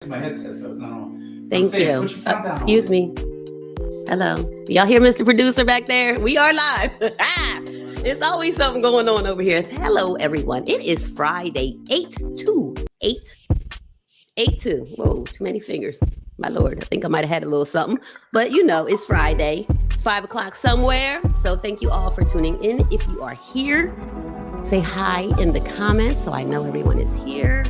My headset, so it's not on. Thank you. Put your countdown Excuse on. me. Hello. Y'all hear Mr. Producer back there? We are live. It's always something going on over here. Hello, everyone. It is Friday, 8/2. 8/2. Whoa, too many fingers. My Lord, I think I might have had a little something. But you know, it's Friday. It's 5 o'clock somewhere. So thank you all for tuning in. If you are here, say hi in the comments so I know everyone is here.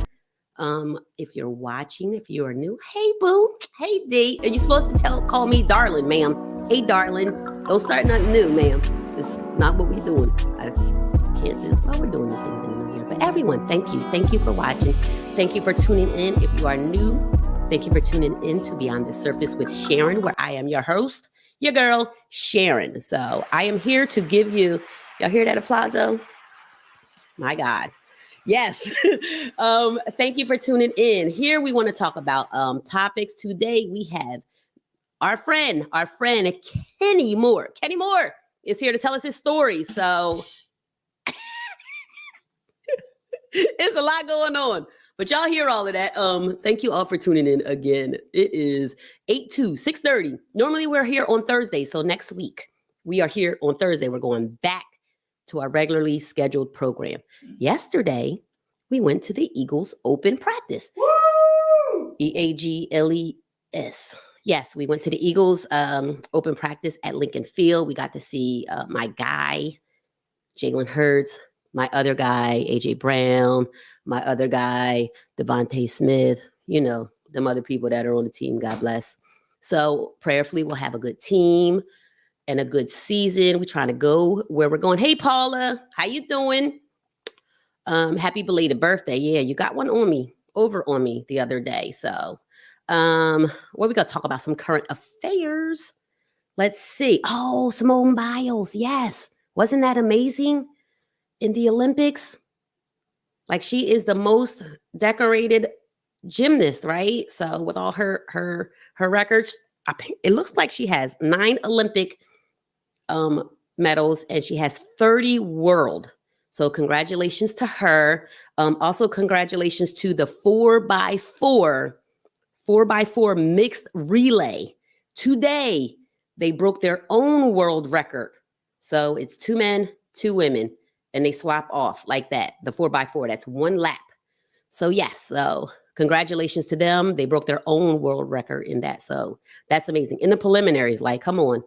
If you're watching, if you are new, hey boo, hey D. Are you supposed to call me darling, ma'am? Hey darling. Don't start nothing new, ma'am. It's not what we're doing. I can't do. Well, we're doing the things in the new year. But everyone, thank you. Thank you for watching. Thank you for tuning in. If you are new, thank you for tuning in to Beyond the Surface with Sharen, where I am your host, your girl, Sharen. So I am here to give you, y'all hear that applause? My God. Yes. Thank you for tuning in. Here we want to talk about topics. Today we have our friend Kenny Moore. Kenny Moore is here to tell us his story. So it's a lot going on. But y'all hear all of that. Thank you all for tuning in again. It is 8/2, 6:30. Normally we're here on Thursday. So next week we are here on Thursday. We're going back to our regularly scheduled program. Yesterday, we went to the Eagles open practice. Woo! EAGLES. Yes, we went to the Eagles open practice at Lincoln Field. We got to see my guy, Jalen Hurts, my other guy, AJ Brown, my other guy, Devontae Smith, you know, them other people that are on the team, God bless. So prayerfully, we'll have a good team and a good season. We're trying to go where we're going. Hey, Paula, how you doing? Happy belated birthday. Yeah, you got one over on me the other day. So what we got to talk about? Some current affairs. Let's see. Oh, Simone Biles. Yes. Wasn't that amazing in the Olympics? Like she is the most decorated gymnast, right? So with all her records, I think it looks like she has 9 Olympic medals and she has 30 world. So congratulations to her. Also congratulations to the 4x4 mixed relay. Today, they broke their own world record. So it's 2 men, 2 women, and they swap off like that. The 4x4, that's 1 lap. So yes, so congratulations to them. They broke their own world record in that. So that's amazing. In the preliminaries, like, come on.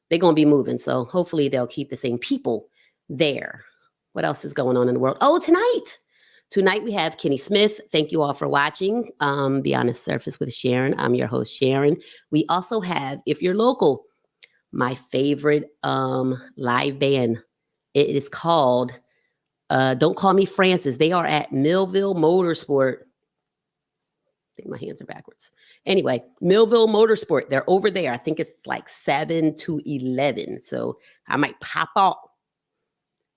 They're going to be moving. So hopefully they'll keep the same people there. What else is going on in the world? Oh, Tonight we have Kenny Smith. Thank you all for watching Beyond the Surface with Sharen. I'm your host, Sharen. We also have, if you're local, my favorite live band. It is called Don't Call Me Francis. They are at Millville Motorsport. I think my hands are backwards. Anyway, Millville Motorsport. They're over there. I think it's like 7 to 11. So I might pop out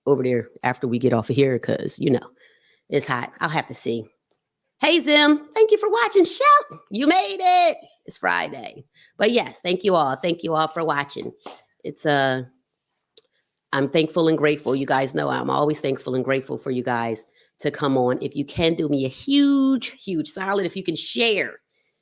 over there after we get off of here because, you know, it's hot. I'll have to see. Hey, Zim. Thank you for watching. Shout. You made it. It's Friday. But yes, thank you all. Thank you all for watching. It's I'm thankful and grateful. You guys know I'm always thankful and grateful for you guys to come on. If you can do me a huge solid, if you can share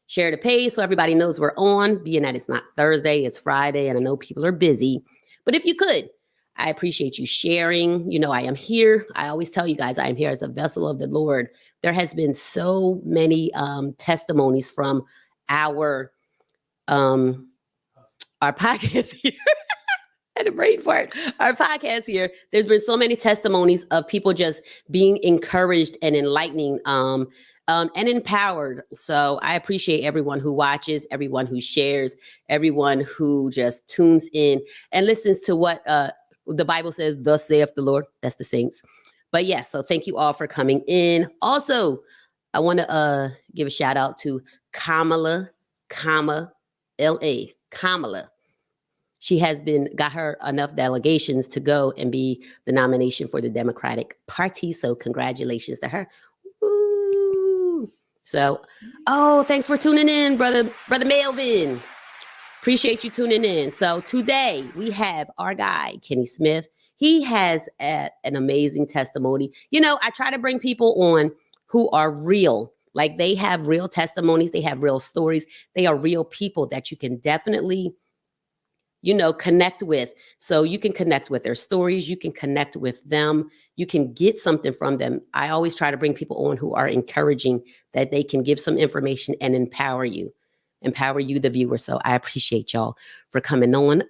the page so everybody knows we're on, being that it's not Thursday, it's Friday, and I know people are busy. But if you could, I appreciate you sharing. You know, I am here. I always tell you guys, I am here as a vessel of the Lord. There has been so many testimonies from our podcast here. And a brain fart. Our podcast here. There's been so many testimonies of people just being encouraged and enlightening and empowered. So I appreciate everyone who watches, everyone who shares, everyone who just tunes in and listens to what the Bible says, thus saith the Lord. That's the saints. But yes, so thank you all for coming in. Also, I want to give a shout out to Kamala, L.A. Kamala. She has got her enough delegations to go and be the nomination for the Democratic Party. So congratulations to her. Woo. So, thanks for tuning in, brother Melvin. Appreciate you tuning in. So today we have our guy, Kenny Smith. He has an amazing testimony. You know, I try to bring people on who are real Like they have real testimonies, they have real stories, they are real people that you can definitely, connect with. So you can connect with their stories, you can connect with them, you can get something from them. I always try to bring people on who are encouraging, that they can give some information and empower you, the viewer. So I appreciate y'all for coming on.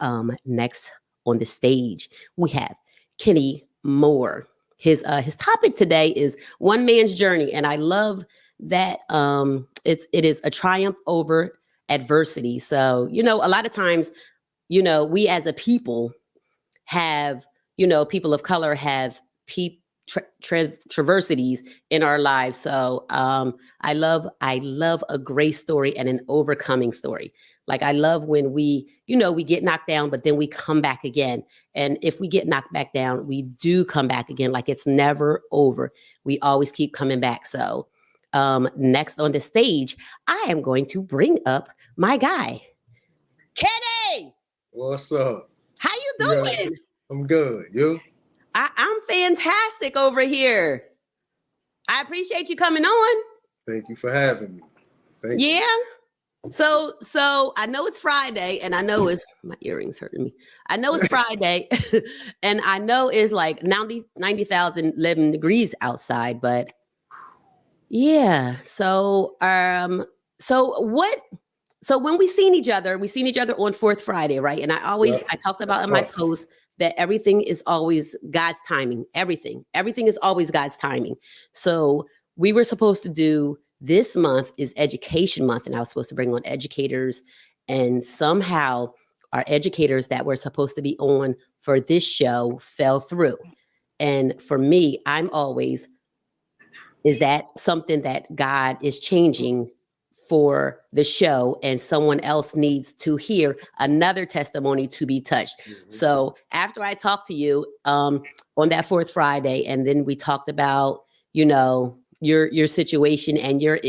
Next on the stage, we have Kenny Moore. His topic today is one man's journey, and I love that it is a triumph over adversity. So a lot of times, we as a people have, people of color have traversities in our lives. So I love a grace story and an overcoming story. Like I love when we get knocked down, but then we come back again. And if we get knocked back down, we do come back again. Like it's never over. We always keep coming back. So next on the stage, I am going to bring up my guy, Kenny. What's up? How you doing? I'm good. You? I'm fantastic over here. I appreciate you coming on. Thank you for having me. Thank you. So I know it's Friday, and I know my earrings hurting me. I know it's Friday, and I know it's like 90,000 11 degrees outside, but yeah. So when we seen each other on Fourth Friday, right? And I talked about in my post that everything is always God's timing. Everything is always God's timing. So we were supposed to do, this month is Education Month, and I was supposed to bring on educators, and somehow our educators that were supposed to be on for this show fell through. And for me, is that something that God is changing for the show, and someone else needs to hear another testimony to be touched. Mm-hmm. So after I talked to you on that Fourth Friday, and then we talked about, your situation and your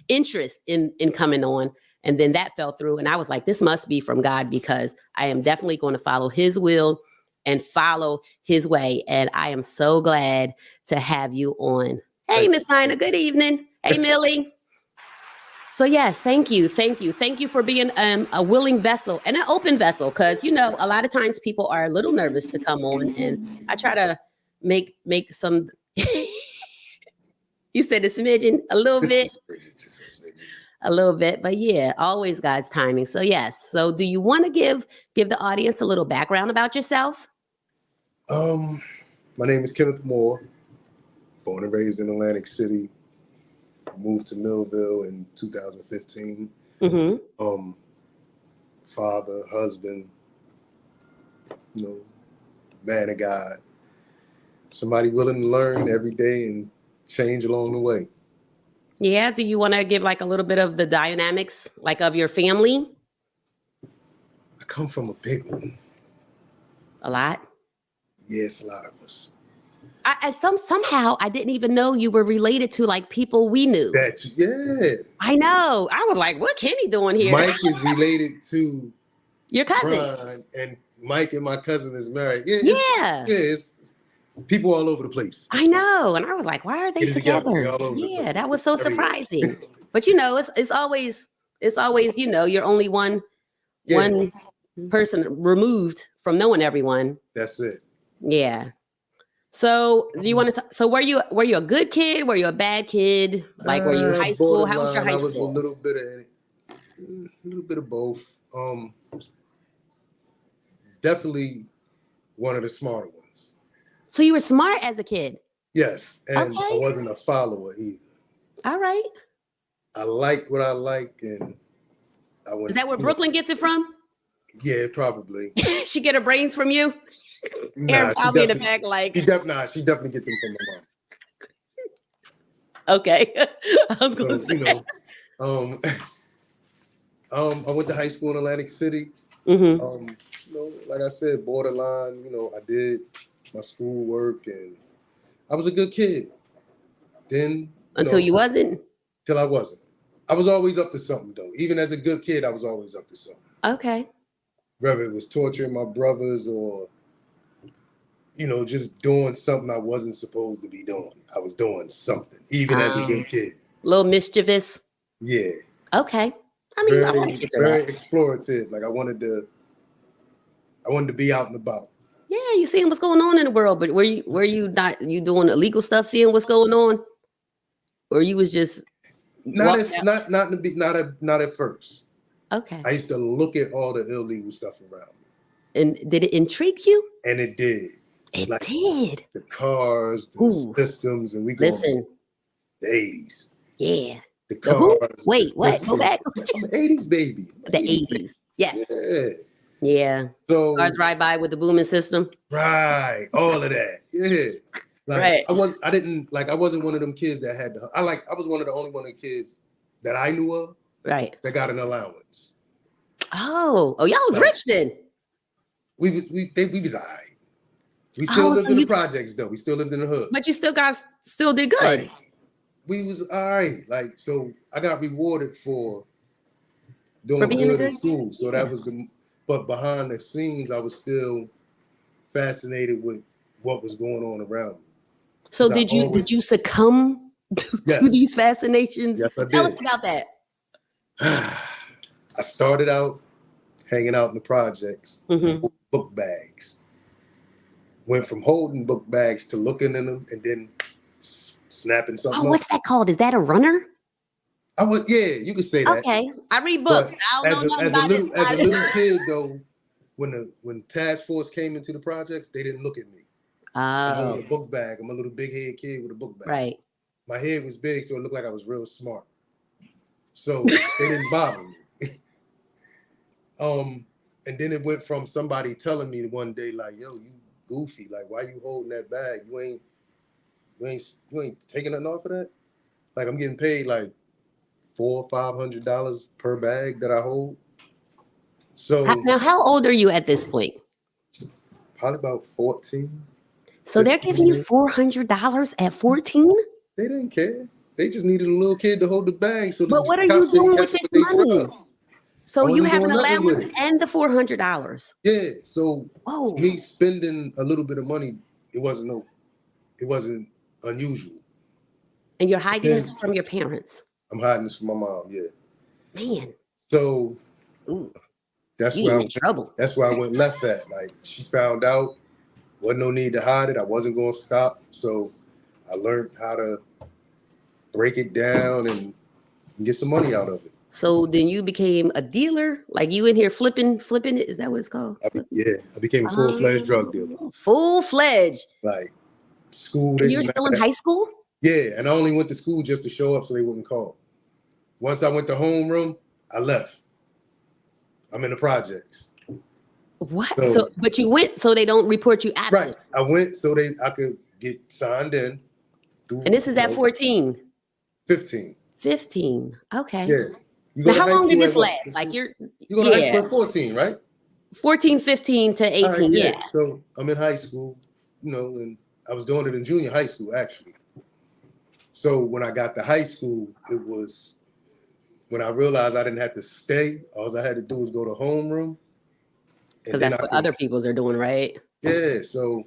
interest in coming on, and then that fell through. And I was like, this must be from God, because I am definitely going to follow his will and follow his way. And I am so glad to have you on. Hey, Miss Nina, good evening. Hey, Millie. So yes, thank you for being a willing vessel and an open vessel, because a lot of times people are a little nervous to come on, and I try to make some. You said a smidgen, a little bit, but yeah, always God's timing. So yes. So do you want to give the audience a little background about yourself? My name is Kenneth Moore, born and raised in Atlantic City. Moved to Millville in 2015. Mm-hmm. Father, husband, man of God. Somebody willing to learn every day and change along the way. Yeah. Do you want to give like a little bit of the dynamics, like of your family? I come from a big one. A lot? Yes, a lot of us. Somehow I didn't even know you were related to like people we knew. Yeah. I know. I was like, what Kenny doing here? Mike is related to your cousin. Brian, and Mike and my cousin is married. It's people all over the place. I know. And I was like, why are they together? Yeah, that was so surprising. But it's always, you're only one person removed from knowing everyone. That's it. Yeah. So do you want to? So were you a good kid? Were you a bad kid? Like were you high school? How was your high school? I was a little bit of both. Definitely one of the smarter ones. So you were smart as a kid? Yes, and I wasn't a follower either. All right. I liked what I liked, and I went. Is that where Brooklyn gets it from? Yeah, probably. She get her brains from you? Nah, probably in the back, like she definitely get them from my mom. Okay. I was gonna say. I went to high school in Atlantic City. Mm-hmm. Like I said, borderline. I did my schoolwork, and I was a good kid. Then until you wasn't. Till I wasn't. I was always up to something, though. Even as a good kid, I was always up to something. Okay. Whether it was torturing my brothers or, just doing something I wasn't supposed to be doing. I was doing something, even as a good kid. little mischievous. Yeah. Okay. I mean, a lot of kids are very that. explorative. Like I wanted to be out and about. Yeah, you seeing what's going on in the world, but were you not you doing illegal stuff, seeing what's going on, or you was just Not walking out? not at first. Okay. I used to look at all the illegal stuff around me, And did it intrigue you? and it did. It Like did. the cars, the Ooh, systems, and we going listen. the 80s. Yeah. The The who? cars, Wait, the what? Go systems. back. I'm an 80s baby. The 80s. Yes. Yeah. Yeah. So Cars ride by with the booming system. right, all of that. Yeah. Like Right. I wasn't one of them kids that had I was one of the only one of the kids that I knew of Right. that got an allowance. Oh, y'all was Like, rich then. We was all right. We still Oh, lived so in the you, projects though. We still lived in the hood. but you still did good. Like, we was all right. Like, so I got rewarded for doing being good good? in school. So Yeah. that was but behind the scenes, I was still fascinated with what was going on around me. So 'Cause I did you succumb to Yes. these fascinations? Yes, I Tell did. us about that. I started out hanging out in the projects, Mm-hmm. with book bags. Went from holding book bags to looking in them and then snapping something Oh, up. what's that called? Is that a runner? You could say that. Okay, I read But books. I don't know nothing about it. as a little kid though, when task force came into the projects, they didn't look at me. I Oh, had a book bag. I'm a little big head kid with a book bag. right. My head was big, so it looked like I was real smart. So they didn't bother me. And then it went from somebody telling me one day, like, "Yo, you goofy. Like, why you holding that bag? You ain't taking nothing off of that. Like, I'm getting paid like $400-500 per bag that I hold. So Now, how old are you at this point? probably about 14. So they're giving you $400 at 14? They didn't care. They just needed a little kid to hold the bag so But the what are you cops didn't doing catch with them this with their money? drugs. So I you wasn't have an doing nothing with allowance it. and the $400. Yeah. So Whoa. me spending a little bit of money, it wasn't unusual. And you're hiding Then this from your parents. I'm hiding this from my mom. Yeah. Man, So ooh, that's you in trouble. That's where I went left at. Like she found out, wasn't no need to hide it. I wasn't going to stop. So I learned how to break it down and get some money out of it. So then you became a dealer? Like you in here flipping it? Is that what it's called? I became a full-fledged drug dealer. Full-fledged. Like school And didn't you're still in matter. high school? Yeah, and I only went to school just to show up so they wouldn't call. Once I went to homeroom, I left. I'm in the projects. What? So, So but you went so they don't report you absent. right. I went so I could get signed in. And this is at 14. 15. 15. Okay. Yeah. You Now, go to how high long did school this at what? last? Like You go to high school yeah, at 14, right? 14, 15 to 18. All right, Yeah. So I'm in high school, and I was doing it in junior high school, actually. So when I got to high school, it was when I realized I didn't have to stay. All I had to do was go to homeroom. Because that's what other people's are doing, right? Yeah. So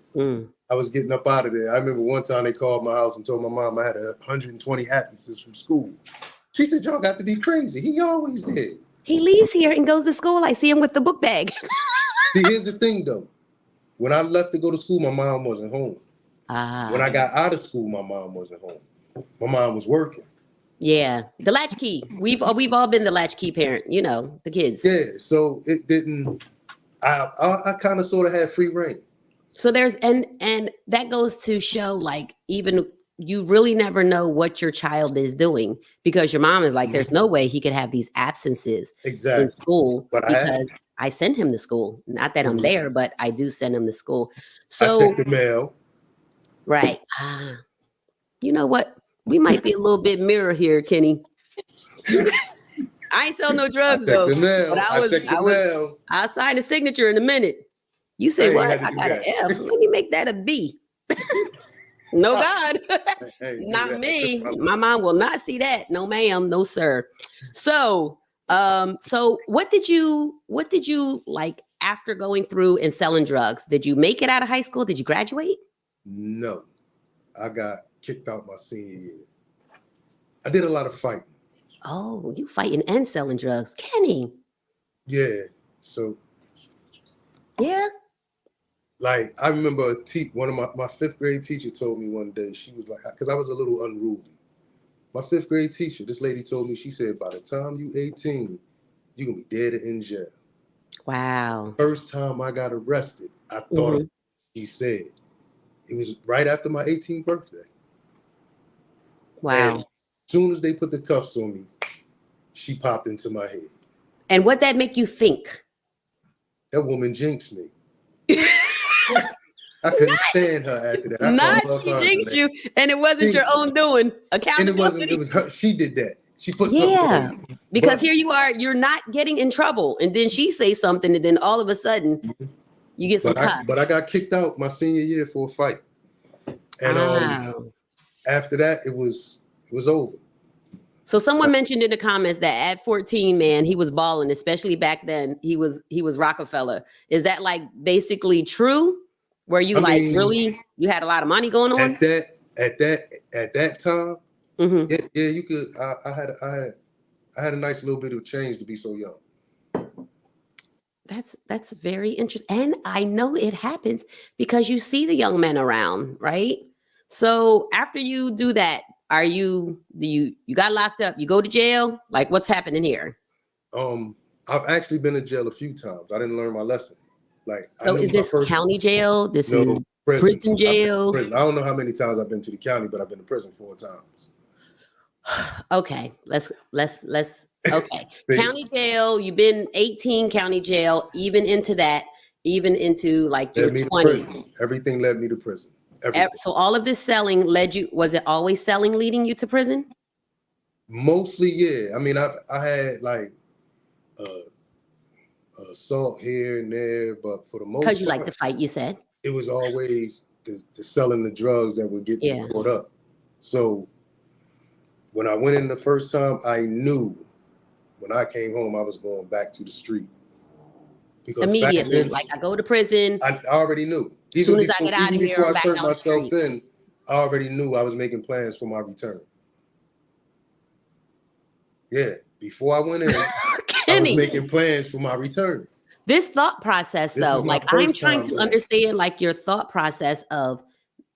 I was getting up out of there. I remember one time they called my house and told my mom I had 120 absences from school. She said, "Y'all got to be crazy. He always did." He leaves here and goes to school. I see him with the book bag. See, here's the thing, though. When I left to go to school, my mom wasn't home. When I got out of school, my mom wasn't home. My mom was working. Yeah, the latchkey. We've all been the latchkey parent. The kids. Yeah, so it didn't. I kind of sort of had free reign. So there's and that goes to show, like, even you really never know what your child is doing, because your mom is like, there's no way he could have these absences in school, but because I send him to school. Not that I'm there, but I do send him to school. So I check the mail. Right. You know what? We might be a little bit mirror here, Kenny. I ain't sell no drugs though. But I'll sign a signature in a minute. You say what? I got an F. Let me make that a B. No, God. Not me. My mom will not see that. No, ma'am. No, sir. So what did you like after going through and selling drugs? Did you make it out of high school? Did you graduate? No. I got kicked out my senior year. I did a lot of fighting. Oh, you fighting and selling drugs, Kenny? Yeah. So Yeah. like I remember one of my fifth grade teacher told me one day, she was like, because I was a little unruly. My fifth grade teacher, this lady told me, she said, by the time you 18, you're gonna be dead or in jail. Wow. First time I got arrested, I thought Mhm. she said. It was right after my 18th birthday. And Wow. as soon as they put the cuffs on me, she popped into my head. And what that make you think? That woman jinxed me. I couldn't stand her after that. I Not called her she a jinxed name. you, and it wasn't your Jinxed me. own doing. And it Accountability. was her. She did that. She put something Yeah, on me. because But here you are, you're not getting in trouble, and then she say something, and then all of a sudden you get some cuss. I got kicked out my senior year for a fight. And Oh. after that it was over. So someone mentioned in the comments that at 14, man, he was balling, especially back then. He was Rockefeller. Is that like basically true? Were you really you had a lot of money going on? At that time, Mm-hmm. yeah, you could. I had a nice little bit of change to be so young. That's very interesting. And I know it happens because you see the young men around, right? So after you do that, you got locked up, you go to jail? Like what's happening here? I've actually been in jail a few times. I didn't learn my lesson. Like I So knew is my this first county jail? This no is prison. prison I've been to jail? prison. I don't know how many times I've been to the county, but I've been to prison 4 times. Okay, let's okay. See? County jail, you've been 18 county jail, even into that, even into like your Led me to 20s. prison. Everything led me to prison. Everything. So all of this selling led you, was it always selling leading you to prison? Mostly, yeah. I mean, I had like assault here and there, but for the most Because you like part, to fight, you said. it was always the selling the drugs that would get me Yeah. caught up. So when I went in the first time, I knew when I came home I was going back to the street. Because back Immediately, then, like I go to prison. I already knew. As soon as I get out Even of here, before I'm I back turned on the myself street. in, I already knew I was making plans for my return. Yeah, before I went in, I was making plans for my return. This thought process, This though, is my like I'm first trying time to going. understand, like your thought process of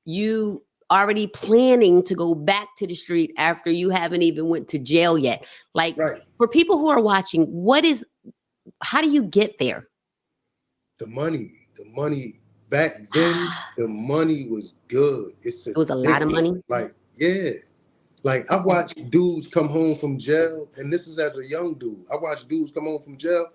you already planning to go back to the street after you haven't even went to jail yet. Like Right. for people who are watching, how do you get there? The money back then, the money was good. It's It was a lot of money. Like, yeah. Like I watch dudes come home from jail, and this is as a young dude. I watch dudes come home from jail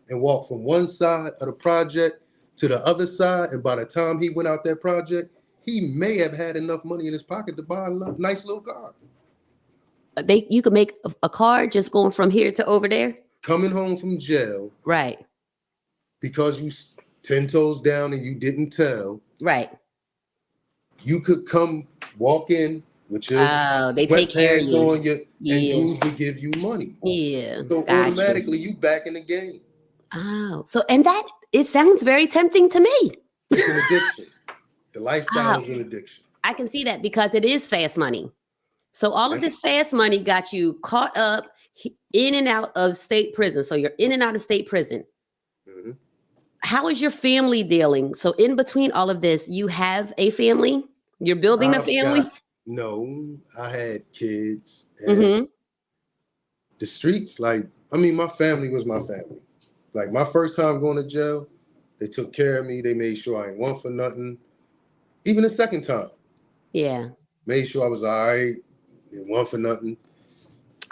and walk from one side of the project to the other side, and by the time he went out that project, he may have had enough money in his pocket to buy a nice little car. You could make a car just going from here to over there. Coming home from jail, right? Because you 10 toes down and you didn't tell. Right. You could come walk in with your they take care of sweatpants you. on you, and dudes would give you money. Yeah. So automatically you back in the game. Oh, so and that it sounds very tempting to me. It's an addiction. The lifestyle is an addiction. I can see that because it is fast money. So all of this fast money got you caught up in and out of state prison. So you're in and out of state prison. Mm-hmm. How is your family dealing? So in between all of this, you have a family? You're building a family? No, I had kids. And the streets, like, I mean, my family was my family. Like my first time going to jail, they took care of me. They made sure I ain't want for nothing. Even the second time. Yeah. Made sure I was all right. Didn't want for nothing.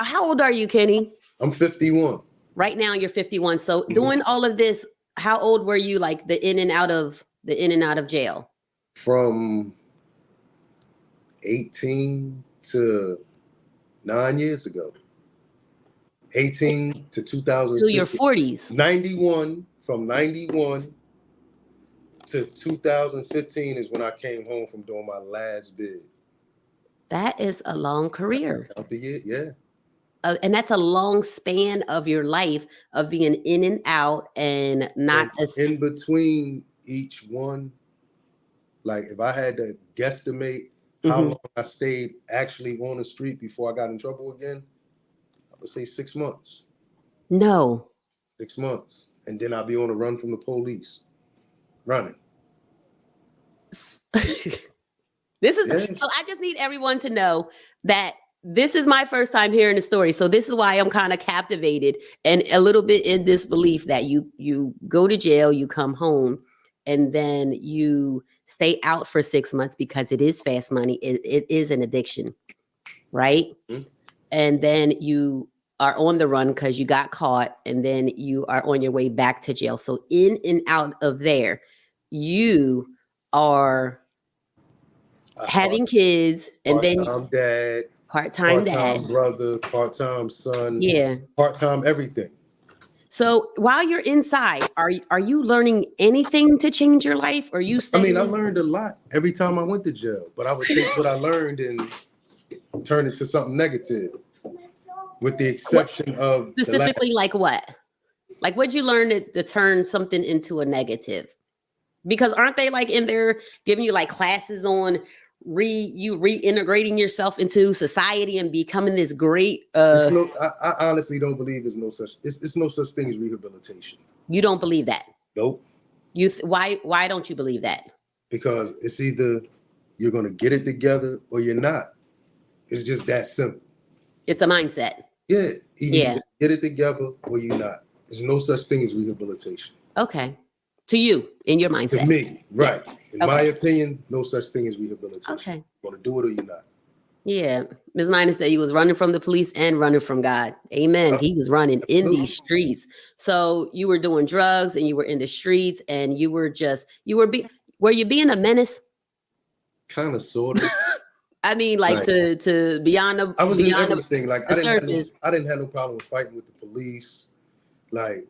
How old are you, Kenny? I'm 51. Right now you're 51. So doing all of this, how old were you, like the in and out of jail? From 18 to 9 years ago. 18 to 2000. So your 40s. 91, from 91 to 2015 is when I came home from doing my last bid. That is a long career. Out the year, yeah. And that's a long span of your life of being in and out and not in between each one. Like if I had to guesstimate How Mhm. long I stayed actually on the street before I got in trouble again? I would say 6 months. No. 6 months. And then I'll be on a run from the police. Running. This is Yeah. so I just need everyone to know that this is my first time hearing the story. So this is why I'm kind of captivated and a little bit in disbelief that you go to jail, you come home, and then you stay out for 6 months because it is fast money. It is an addiction, right? Mhm. And then you are on the run because you got caught, and then you are on your way back to jail. So in and out of there, you are A having kids, and then part-time dad, part-time dad. part-time brother, part-time son, Yeah. part-time everything. So while you're inside, are you learning anything to change your life? Or are you I mean, I studying? learned a lot every time I went to jail, but I would take what I learned and turn it to something negative, with the What exception of the last. specifically, like what? Like what'd you learn to turn something into a negative? Because aren't they like in there giving you like classes on reintegrating yourself into society and becoming this great It's no, I honestly don't believe there's no such. It's no such thing as rehabilitation. you don't believe that? Nope. Why don't you believe that? Because it's either you're gonna get it together or you're not. It's just that simple. It's a mindset. Yeah, either you're Yeah. gonna get it together or you're not. There's no such thing as rehabilitation. Okay. To you, in your To mindset. me, right. Yes. In my Okay. opinion, no such thing as rehabilitation. Okay. You're gonna do it or you're not. Yeah. Ms. Nina said he was running from the police and running from God. Amen. He was running in these Absolutely. streets. So you were doing drugs and you were in the streets and you were were you being a menace? Kind of, sort of. I mean, like Like, to beyond I was in beyond everything. Like the surface. I didn't have no problem with fighting with the police. Like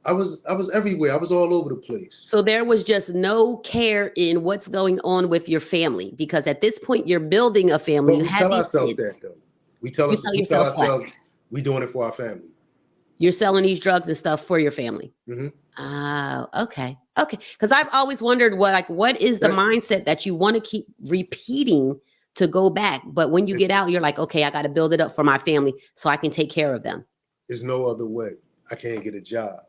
I was everywhere. I was all over the place. So there was just no care in what's going on with your family because at this point you're building a family. But You we have tell these ourselves kids. that though. You tell We tell yourself what? ourselves we doing it for our family. You're selling these drugs and stuff for your family. Mm-hmm. Oh, okay. Okay. Because I've always wondered what is the mindset that you want to keep repeating to go back? But when you get out, you're like, okay, I got to build it up for my family so I can take care of them. There's no other way. I can't get a job.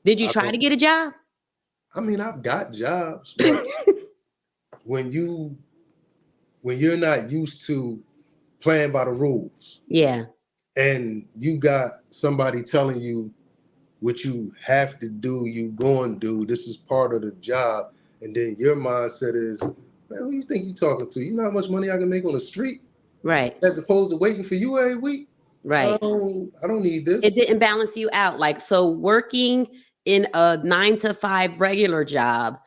Did you try to get a job? I mean, I've got jobs, but when you're not used to playing by the rules, Yeah. and you got somebody telling you what you have to do, you going to do, this is part of the job, and then your mindset is, man, who you think you talking to? You know how much money I can make on the street, Right. as opposed to waiting for you every week. Right. I don't need It this. didn't balance you out. Like, so working in a 9 to 5 regular job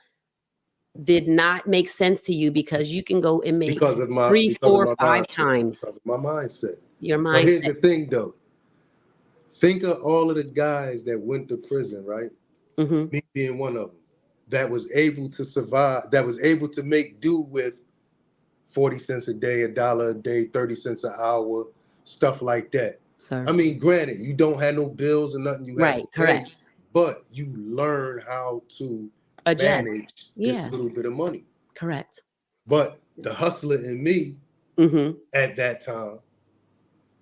did not make sense to you because you can go and make Because of my 3, 4, 5 mindset. times Because of my mindset. your But here's mindset. the thing, though. Think of all of the guys that went to prison, right? Mhm. Me being one of them, that was able to survive, that was able to make do with 40 cents a day, $1 a day, 30 cents an hour, stuff like that. Sir. I mean, granted, you don't have no bills or nothing you have Right, to pay, correct. but you learn how to Adjust. manage this Yeah, little bit of money. correct. But the hustler in me Mhm. at that time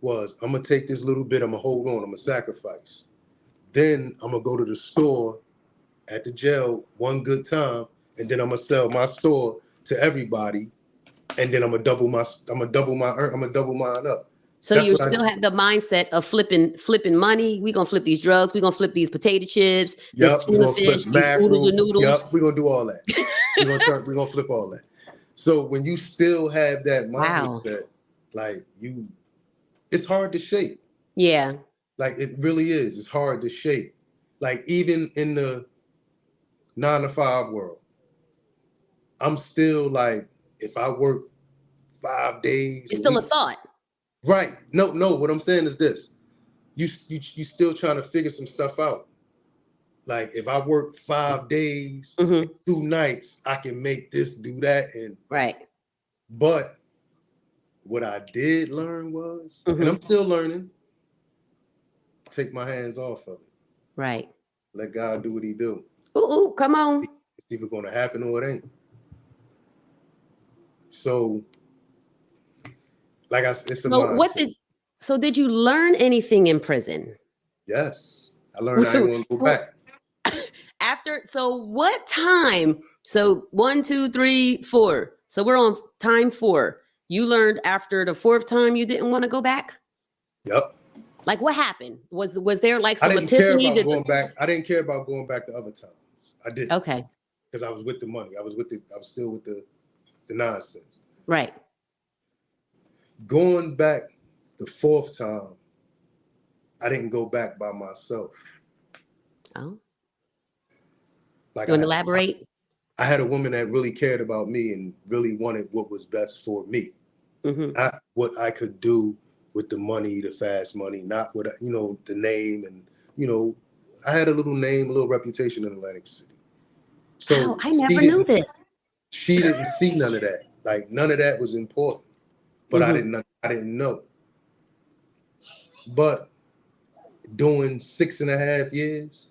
was, I'm gonna take this little bit, I'm gonna hold on, I'm gonna sacrifice. Then I'm gonna go to the store at the jail one good time, and then I'm gonna sell my store to everybody, and then I'm gonna double mine up. So That's you what I still did. have the mindset of flipping money. We gonna flip these drugs. We gonna flip these potato chips, this Yup, we're tuna gonna flip fish, these oodles mackerel. and noodles. Yup, we're gonna do all that. We're gonna flip all that. So when you still have that Wow. mindset, like it's hard to shake. Yeah. Like it really is. It's hard to shake. Like even in the 9 to 5 world, I'm still like, if I work 5 days It's a still a week, thought. right? No. What I'm saying is this: you still trying to figure some stuff out. Like if I work 5 days, and Mhm. 2 nights, I can make this, do that, and Right. but what I did learn was, and I'm Mhm. still learning, take my hands off of it. Right. Let God do what He do. Ooh, come on. It's either gonna happen or it ain't. So, like it's a So what mindset. did you learn anything in prison? Yes, I learned I didn't want to go Well, back. so what time? So 1, 2, 3, 4. So we're on time 4. You learned after the 4th time you didn't want to go back? Yep. Like what happened? Was there like I some didn't care epiphany? about going back. I didn't care about going back the other times. I didn't, Okay, because I was with the money. I was still with the nonsense. right. Going back the 4th time, I didn't go back by myself. Oh, Like you want to elaborate? I had a woman that really cared about me and really wanted what was best for me. Mm-hmm. Not what I could do with the money, the fast money, not what, the name. And, I had a little name, a little reputation in Atlantic City. Oh, So I never knew this. she didn't see none of that. Like none of that was important, but Mm-hmm. I didn't know. But doing 6.5 years,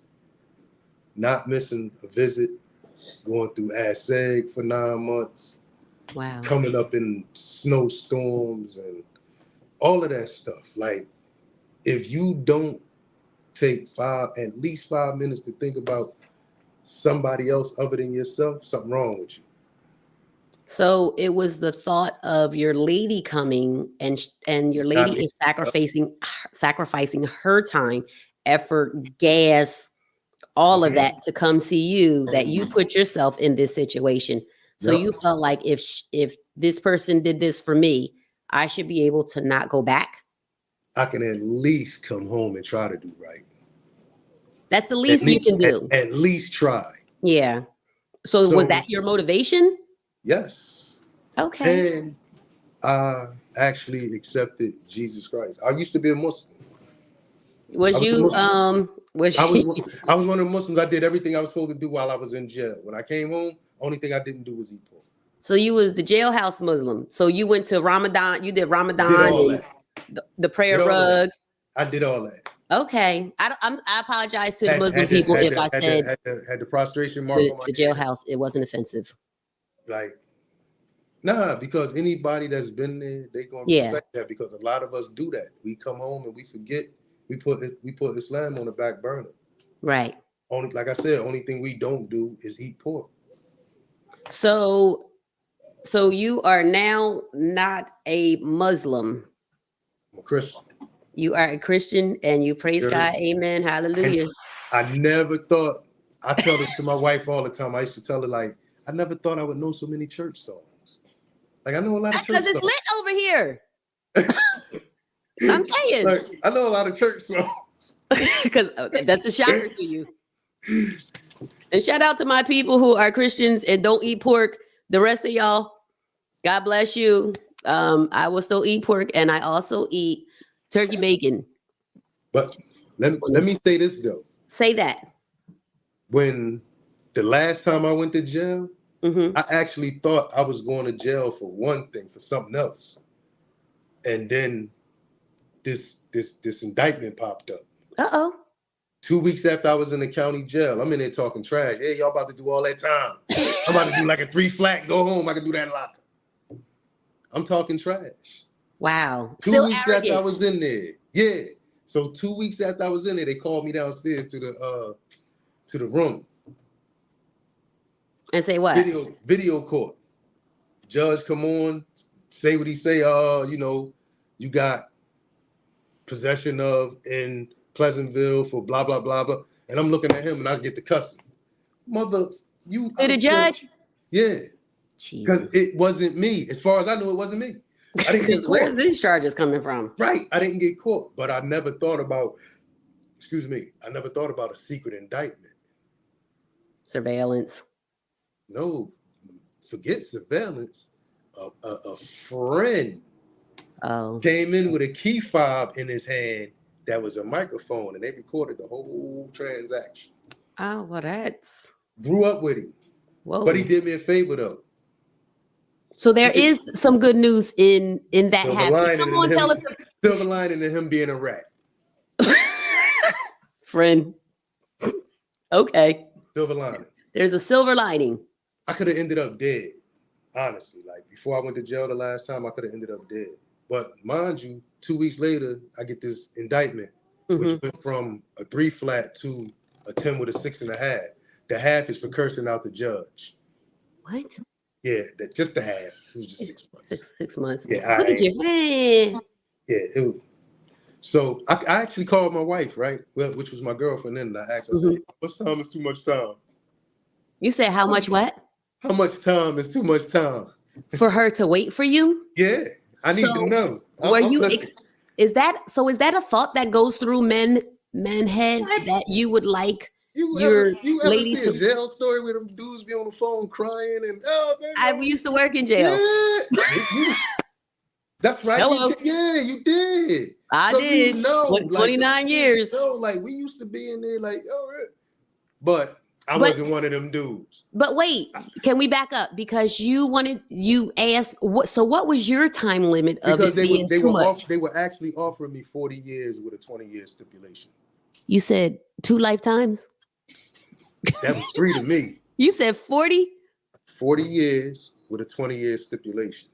not missing a visit, going through ASEG for 9 months, Wow. coming up in snowstorms and all of that stuff. Like, if you don't take at least 5 minutes to think about somebody else other than yourself, something wrong with you. So it was the thought of your lady coming and your Not lady me. is sacrificing her time, effort, gas, all of that to come see you, that you put yourself in this situation. So Yep. you felt like if this person did this for me, I should be able to not go back. I can at least come home and try to do right. That's the least you can do. At least try. Yeah. So was So that your motivation? yes. Okay. And I actually accepted Jesus Christ. I used to be a Muslim. I Was was a you Muslim. was I was you I was one of the Muslims. I did everything I was supposed to do while I was in jail. When I came home, only thing I didn't do was eat pork. so you was the jailhouse Muslim. So you went to Ramadan, you did Did Ramadan all and that. the prayer Did all of rug. that. I did all that. Okay. I apologize to the Had Muslim had the people had if the I had the said had the, had the prostration mark on my the hand. jailhouse. It wasn't offensive. Like, nah, because anybody that's been there, they gonna Yeah. respect that, because a lot of us do that. We come home and we forget. We put Islam on the back burner. Right. Only, like I said, only thing we don't do is eat pork. So you are now not a Muslim. I'm a Christian. You are a Christian and you praise Sure. God. Amen. And Hallelujah. I never thought. I tell this to my wife all the time. I used to tell her, like, I never thought I would know so many church songs. Like, I know a lot of That's because church it's songs. lit over here. I'm saying. Like, I know a lot of church songs. Because that's a shocker to you. And shout out to my people who are Christians and don't eat pork. The rest of y'all, God bless you. I will still eat pork and I also eat turkey bacon. But let me say this though. Say that. When the last time I went to jail, Mm-hmm. I actually thought I was going to jail for one thing, for something else. And then this indictment popped up. Uh-oh. 2 weeks after I was in the county jail, I'm in there talking trash. Hey, y'all about to do all that time. I'm about to do like a 3 flat and go home. I can do that locker. I'm talking trash. Wow. 2 Still weeks arrogant. after I was in there. Yeah. So 2 weeks after I was in there, they called me downstairs to the room. And say what? Video court. Judge come on, say what he say. You got possession of in Pleasantville for blah blah blah blah. And I'm looking at him and I get the cussing. Mother, you To the judge? Yeah. Jesus. Because it wasn't me. As far as I know, it wasn't me. I didn't get caught. Where's these charges coming from? Right. I didn't get caught. But I never thought about, I never thought about a secret indictment. Surveillance. No, forget surveillance. A friend came in with a key fob in his hand that was a microphone, and they recorded the whole transaction. Oh, well, that's... Grew up with him. Whoa. But he did me a favor, though. So there is some good news in that Silver happening. Come on, tell us. Silver lining in him being a rat. Friend. Okay. Silver lining. There's a silver lining. I could have ended up dead. Honestly, like before I went to jail the last time, I could have ended up dead. But mind you, 2 weeks later, I get this indictment, which went from a 3 flat to a 10 with a 6.5. The half is for cursing out the judge. What? Yeah, just the half. It was just 6 months. Six months. Yeah, Look at you, man. Yeah, it was. So I actually called my wife, right? Well, which was my girlfriend then, and I asked her, I said, how much time is too much time? You said how much what? How much time is too much time? For her to wait for you? Yeah, I need to know. Were you is that a thought that goes through men head that you would like you your ever lady see a to jail story where them dudes be on the phone crying and baby, I used to work in jail. Yeah. That's right. Hello. You did. I so did. You know, 29 years. So like we used to be in there like, but I wasn't one of them dudes. But wait, can we back up? Because you asked what was your time limit of because it being too much? They were actually offering me 40 years with a 20-year stipulation. You said 2 lifetimes? That was 3 to me. You said 40? 40 years with a 20-year stipulation.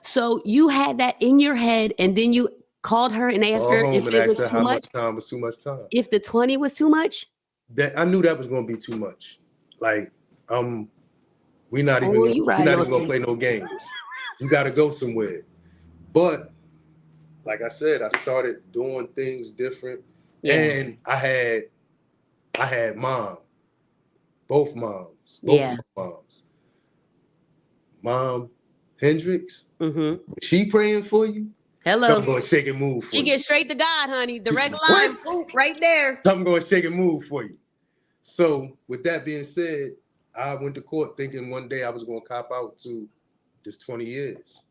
So you had that in your head, and then you called her and asked her if it was too how much. Much time was too much time. If the 20 was too much? That I knew that was going to be too much. Like, we're not even going to play no games. You got to go somewhere. But like I said, I started doing things different, and I had both moms. Mom Hendricks, she praying for you. Hello. Something going to shake and move for you. She gets straight to God, honey. Direct line, right there. Something going to shake and move for you. So with that being said, I went to court thinking one day I was going to cop out to just 20 years.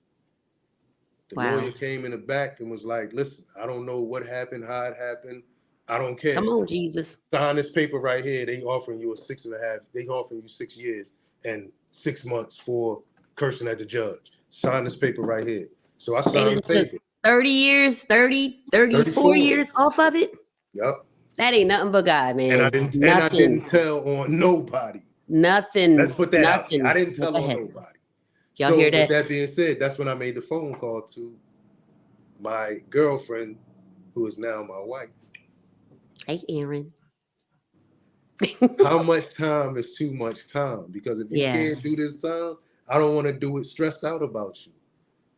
The lawyer came in the back and was like, listen, I don't know what happened, how it happened. I don't care. Come on, Jesus. Sign this paper right here. They offering you a 6.5. They offering you 6 years and 6 months for cursing at the judge. Sign this paper right here. So I signed the paper. 30 years, 34 years off of it? Yep. That ain't nothing but God, man. And I didn't tell on nobody. Nothing. Let's put that out there. I didn't tell on nobody. Y'all hear that? With that being said, that's when I made the phone call to my girlfriend, who is now my wife. Hey, Aaron. How much time is too much time? Because if you can't do this time, I don't want to do it stressed out about you.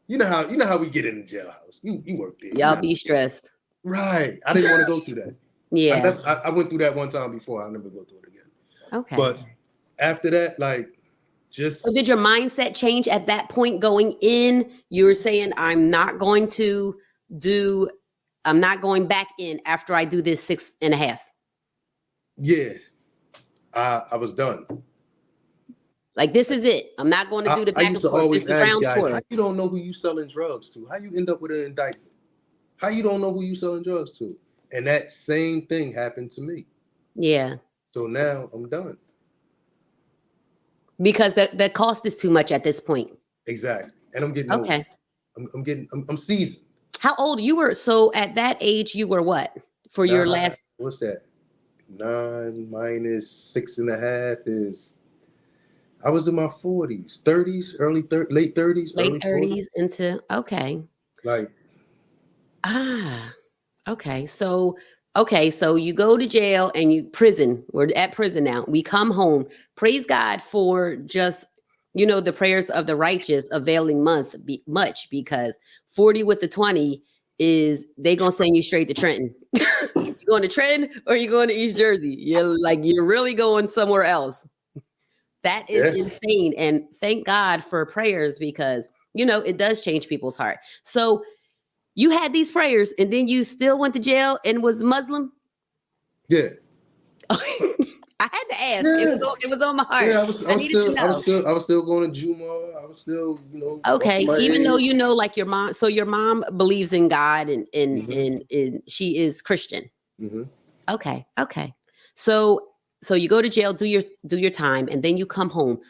You know how we get in the jailhouse. You work there. Y'all be stressed. Right. I didn't want to go through that. Yeah. I went through that one time before. I'll never go through it again. Okay. But after that, So did your mindset change at that point going in? You were saying, I'm not going back in after I do this 6.5. Yeah. I was done. Like, this is it. I'm not going to do the back and forth. This is round 4. How you don't know who you selling drugs to? How you end up with an indictment? How you don't know who you selling drugs to? And that same thing happened to me. Yeah. So now I'm done. Because the cost is too much at this point. Exactly. And I'm getting older. I'm seasoned. How old you were? So at that age, you were what? For your last? What's that? 9 minus 6.5 is... I was in my 40s, 30s, late 30s. Late 30s into, okay. Okay. So you go to jail and prison. We're at prison now. We come home. Praise God for just, the prayers of the righteous availing much, because 40 with the 20 is they gonna send you straight to Trenton. You going to Trenton or you going to East Jersey? You're really going somewhere else. That is insane. And thank God for prayers, because, it does change people's heart. So you had these prayers and then you still went to jail and was Muslim? Yeah. I had to ask. Yeah. It was on my heart. Yeah, I was still going to Juma. I was still, Okay. Even though like your mom, so your mom believes in God and she is Christian. Mm-hmm. Okay. So you go to jail, do your time, and then you come home.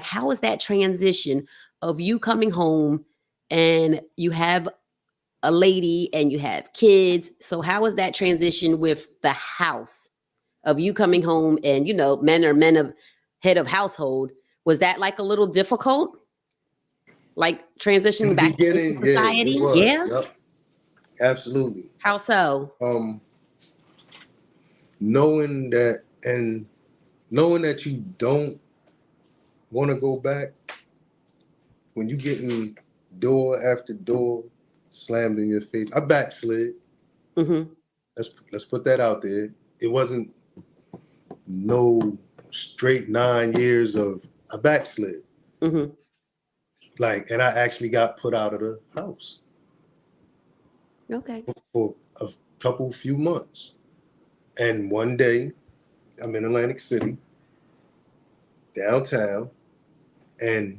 How is that transition of you coming home and you have a lady and you have kids? So how is that transition with the house of you coming home and, men are men of head of household, Was that like a little difficult? Like In transitioning the back into beginning, yeah, society? it was. Yeah. Yep, absolutely. How so? Knowing that and knowing that you don't want to go back when you getting door after door slammed in your face. I backslid. Mm-hmm. Let's put that out there. It wasn't no straight 9 years of I backslid. Mm-hmm. Like, and I actually got put out of the house Okay. for a few months. And one day, I'm in Atlantic City, downtown, and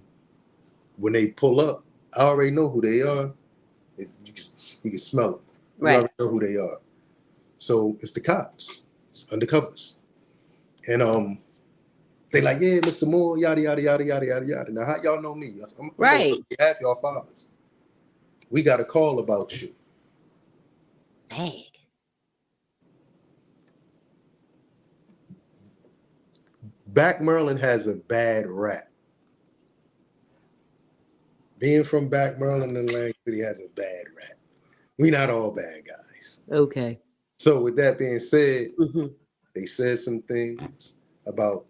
when they pull up, I already know who they are. You can smell them. You Right. already know who they are. So it's the cops. It's undercovers. And they like, yeah, Mr. Moore, yada, yada, yada, yada, yada, yada. Now, how y'all know me? I'm Right. half y'all fathers. We got a call about you. Dang. Back Maryland has a bad rap. Being from Back Maryland and Atlantic City has a bad rap. We not all bad guys. Okay. So with that being said, Mm-hmm. they said some things about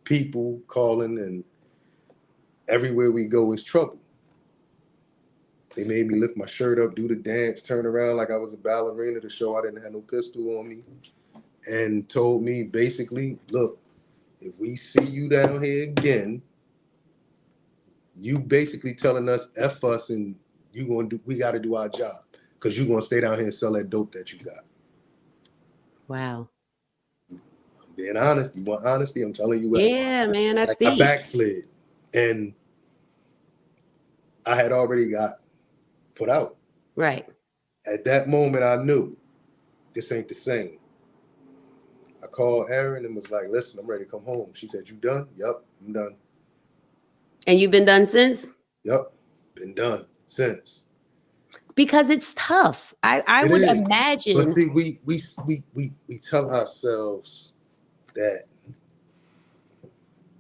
people calling, and everywhere we go is trouble. They made me lift my shirt up, do the dance, turn around like I was a ballerina to show I didn't have no pistol on me, and told me basically, look, if we see you down here again, you basically telling us F us and we got to do our job because you're going to stay down here and sell that dope that you got. Wow. I'm being honest. You want honesty? I'm telling you. Yeah, man, that's I deep. backslid, and I had already got put out. Right. At that moment, I knew this ain't the same. I called Erin and was like, listen, I'm ready to come home. She said, you done? Yep, I'm done. And you've been done since? Yep, been done since. Because it's tough. I would imagine. But see, we tell ourselves that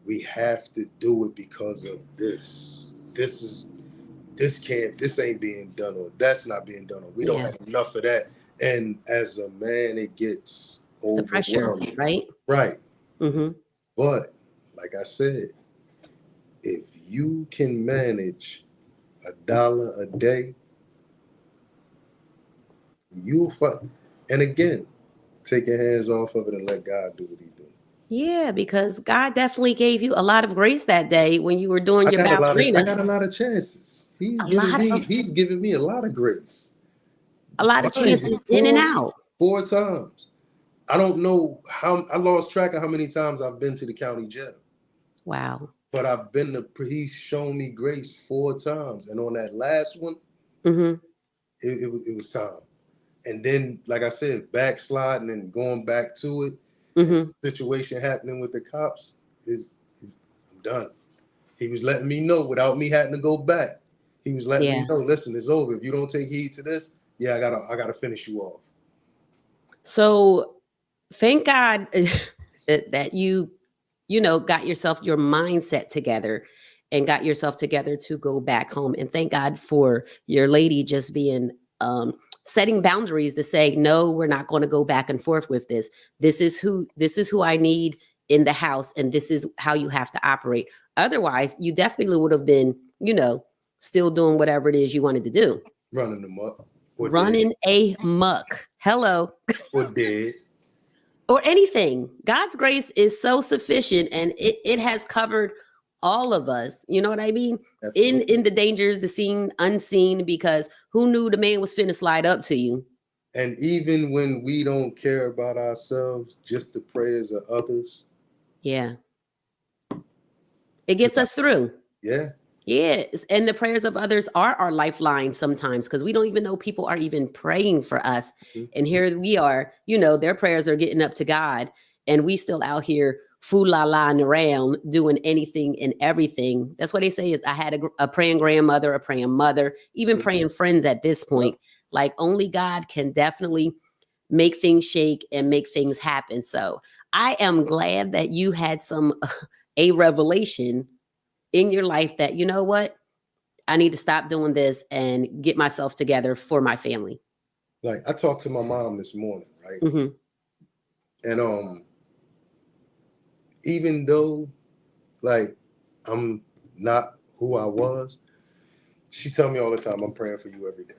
we have to do it because of this. This ain't being done, or that's not being done, or we don't have enough of that. And as a man, it gets it's the pressure, right? Right. Mm-hmm. But like I said, if you can manage $1 a day, you'll find. And again, take your hands off of it and let God do what He do. Yeah, because God definitely gave you a lot of grace that day when you were doing your ballerina. I got a lot of chances. He's giving me a lot of grace. A lot of chances in and out. 4 times. I don't know how I lost track of how many times I've been to the county jail. Wow. But he's shown me grace 4 times. And on that last one, mm-hmm. it was time. And then, like I said, backsliding and going back to it. Mm-hmm. Situation happening with the cops I'm done. He was letting me know without me having to go back. He was letting me know, listen, it's over. If you don't take heed to this, I gotta finish you off. So thank God that you got yourself your mindset together and got yourself together to go back home. And thank God for your lady just being setting boundaries to say, no, we're not going to go back and forth with this. This is who I need in the house, and this is how you have to operate. Otherwise, you definitely would have been, still doing whatever it is you wanted to do. Running them up. Running a muck. Hello. Or dead. Or anything. God's grace is so sufficient, and it has covered all of us. You know what I mean? In the dangers, the seen, unseen, because who knew the man was finna slide up to you? And even when we don't care about ourselves, just the prayers of others. Yeah. It gets us through. Yeah. Yeah. And the prayers of others are our lifeline sometimes, because we don't even know people are even praying for us. Mm-hmm. And here we are, their prayers are getting up to God, and we still out here foo-la-la-ing around doing anything and everything. That's what they say is I had a praying grandmother, a praying mother, even praying friends at this point. Like only God can definitely make things shake and make things happen. So I am glad that you had some a revelation in your life that, you know what, I need to stop doing this and get myself together for my family. Like I talked to my mom this morning, right? Mm-hmm. And even though like I'm not who I was, she tell me all the time, I'm praying for you every day.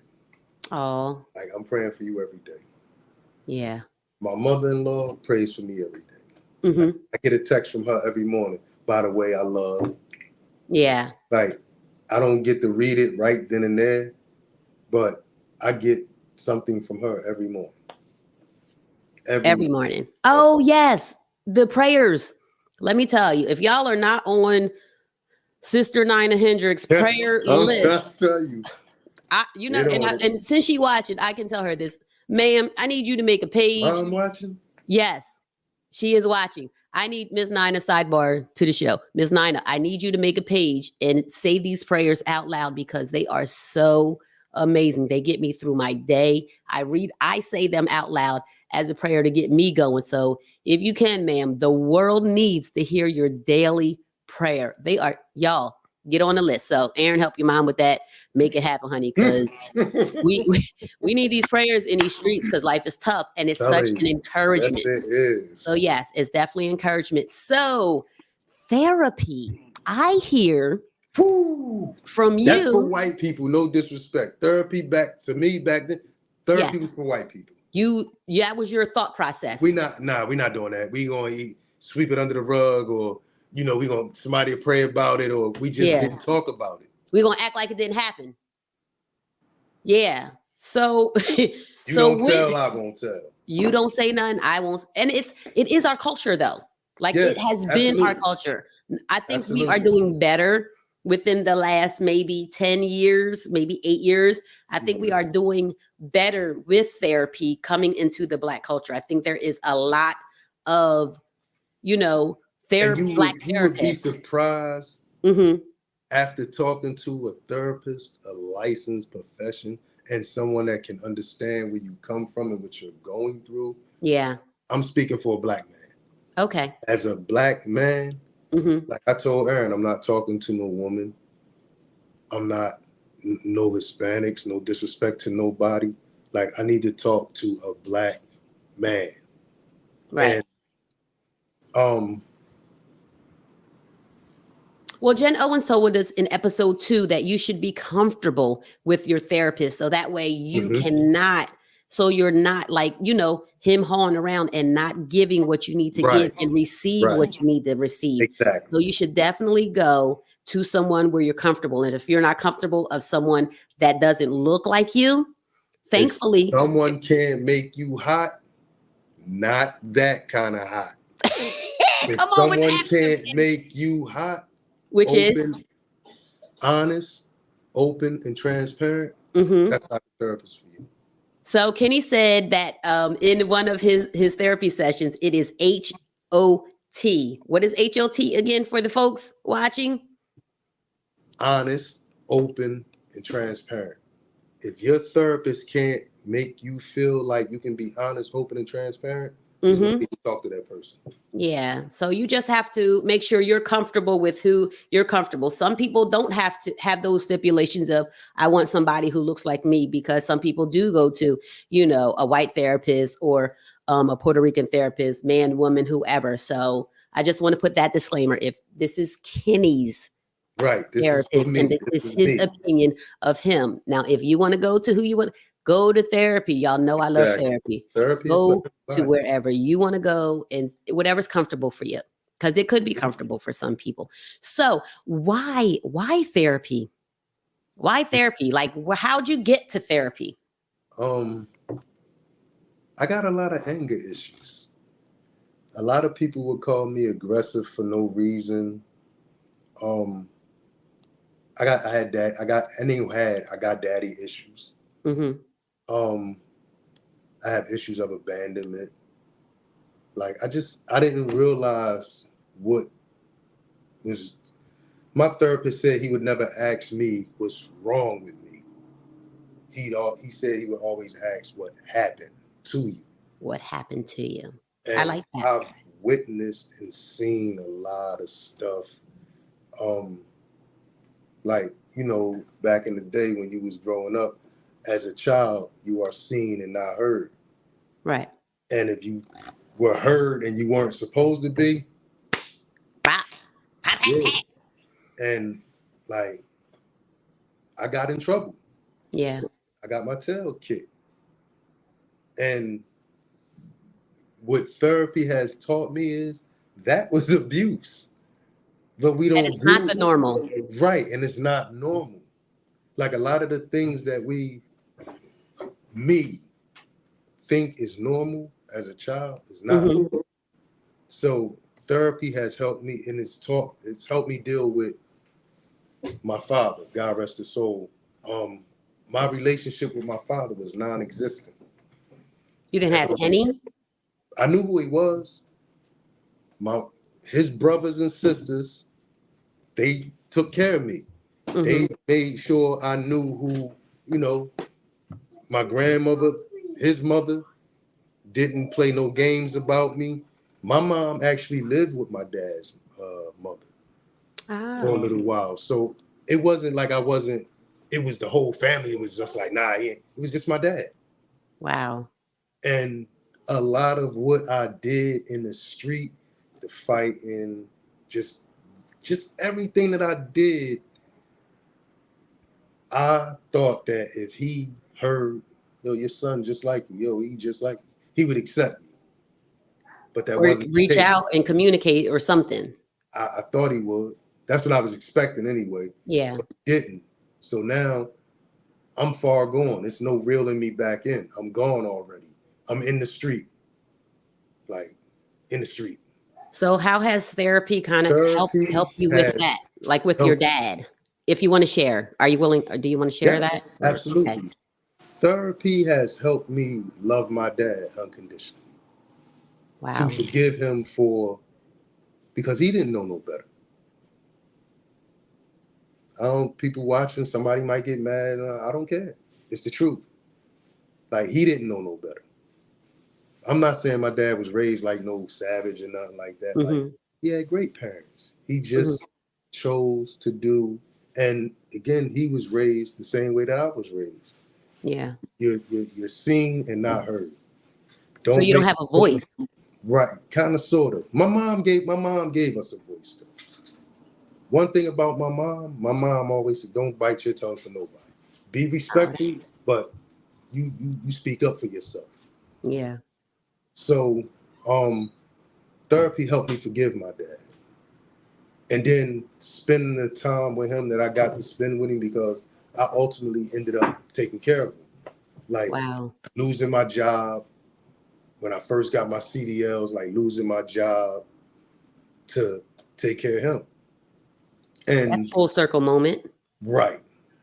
Oh, Like I'm praying for you every day. yeah. My mother-in-law prays for me every day. Like, Mm-hmm. I get a text from her every morning. By the way, I love. Yeah. Like I don't get to read it right then and there, but I get something from her every morning. Every Every morning. morning. Oh, yes. The prayers. Let me tell you, if y'all are not on Sister Nina Hendricks prayer I'm list, trying to tell you. Get on it. and since she watching, I can tell her this, ma'am, I need you to make a page. Mom watching? Yes, she is watching. I need Miss Nina sidebar to the show. Miss Nina, I need you to make a page and say these prayers out loud because they are so amazing. They get me through my day. I say them out loud as a prayer to get me going. So if you can, ma'am, the world needs to hear your daily prayer. They are, y'all, get on the list. So Aaron, help your mom with that. Make it happen, honey, because we need these prayers in these streets because life is tough and it's such Telling an you. Yes, encouragement. it is. So yes, it's definitely encouragement. So therapy, I hear Whew. from That's for you. white people. No disrespect. Therapy back to me back then. Therapy was Yes, for white people. that was your thought process. We not doing that. We gonna sweep it under the rug, or we gonna somebody pray about it, or we just Yeah, didn't talk about it. we're gonna act like it didn't happen. Yeah. So You so don't with tell, I won't tell. you don't say none, I won't. And it is our culture though. Like it Yes, has been our absolutely. culture. I think we are Absolutely. doing better within the last maybe 10 years, maybe 8 years. I think we are doing better with therapy coming into the Black culture. I think there is a lot of, And Black you would be therapists. surprised Hmm. after talking to a therapist, a licensed profession, and someone that can understand where you come from and what you're going through. Yeah. I'm speaking for a Black man. Okay. As a Black man, Hmm. like I told Aaron, I'm not talking to no woman. I'm not no Hispanics, no disrespect to nobody. Like I need to talk to a Black man. Right. And um Well, Jen Owens told us in episode 2 that you should be comfortable with your therapist. So that way you're not like, him hauling around and not giving what you need to give right, and receive right. what you need to receive. Exactly. So you should definitely go to someone where you're comfortable. And if you're not comfortable of someone that doesn't look like you, If thankfully, someone can't make you hot, not that kind of hot. If come on with someone that, can't make you hot, which is, open, honest, open, and transparent, mhm. that's not a therapist for you. So Kenny said that in one of his therapy sessions, it is HOT. What is HOT again for the folks watching? Honest, open, and transparent. If your therapist can't make you feel like you can be honest, open, and transparent, there's no Hmm. need to talk to that person. Yeah. So you just have to make sure you're comfortable with who you're comfortable. Some people don't have to have those stipulations of, I want somebody who looks like me, because some people do go to, a white therapist or a Puerto Rican therapist, man, woman, whoever. So I just want to put that disclaimer. If this is Kenny's Right. This is for therapist and me. this This is is his me. opinion of him. Now, if you want to go to who you want, go to therapy. Y'all know I love Exactly. therapy. Therapy is for Go to everybody. wherever you want to go and whatever's comfortable for you, because it could be comfortable for some people. So why therapy? Why therapy? Like, how'd you get to therapy? Um, I got a lot of anger issues. A lot of people would call me aggressive for no reason. Um, I got daddy issues. Mm-hmm. Um, I have issues of abandonment. Like I didn't realize what was. My therapist said he would never ask me what's wrong with me. He said he would always ask what happened to you. What happened to you? I And like that. I've witnessed and seen a lot of stuff. Like, back in the day when you was growing up, as a child, you are seen and not heard. Right. And if you were heard and you weren't supposed to be, Pop. Pop, pop, yeah. pop. And like, I got in trouble. Yeah. I got my tail kicked. And what therapy has taught me is that was abuse. But we That don't is not do the normal. it right. And it's not normal. Like a lot of the things that me, think is normal as a child is not. Mhm. So therapy has helped me, and it's helped me deal with my father, God rest his soul. My relationship with my father was non-existent. You didn't have any? I knew who he was. His brothers and sisters, they took care of me. They Mhm. made sure I knew who, my grandmother, his mother, didn't play no games about me. My mom actually lived with my dad's mother for a Oh. little while. So it wasn't like it was the whole family. It was just like, nah, it was just my dad. Wow. And a lot of what I did in the street, the fighting, just everything that I did, I thought that if he heard, yo, your son just like you, yo, he just like you, he would accept me. But that Or wasn't the reach out case. and communicate or something. I thought he would. That's what I was expecting anyway. Yeah. But he didn't. So now I'm far gone. There's no reeling me back in. I'm gone already. I'm in the street. Like in the street. So how has therapy kind of helped Therapy you with that? has Like with your helped. dad? If you want to share. Are you willing or do you want to share that? Yes, Okay. absolutely. Therapy has helped me love my dad unconditionally. To Wow. forgive him because he didn't know no better. People watching, somebody might get mad. I don't care. It's the truth. Like he didn't know no better. I'm not saying my dad was raised like no savage or nothing like that. Like Mhm. he had great parents. He Mhm. just chose to do. And again, he was raised the same way that I was raised. Yeah. You're seen and not heard. So Don't you don't make have a voice. right, kind of, sort of. My mom gave us a voice though. One thing about my mom always said, "Don't bite your tongue for nobody. Be Oh, respectful, but you speak up for yourself." yeah. So, therapy helped me forgive my dad, and then spending the time with him that I got to spend with him because I ultimately ended up taking care of him, like Wow. losing my job when I first got my CDLs, like losing my job to take care of him, That's and full circle moment. right,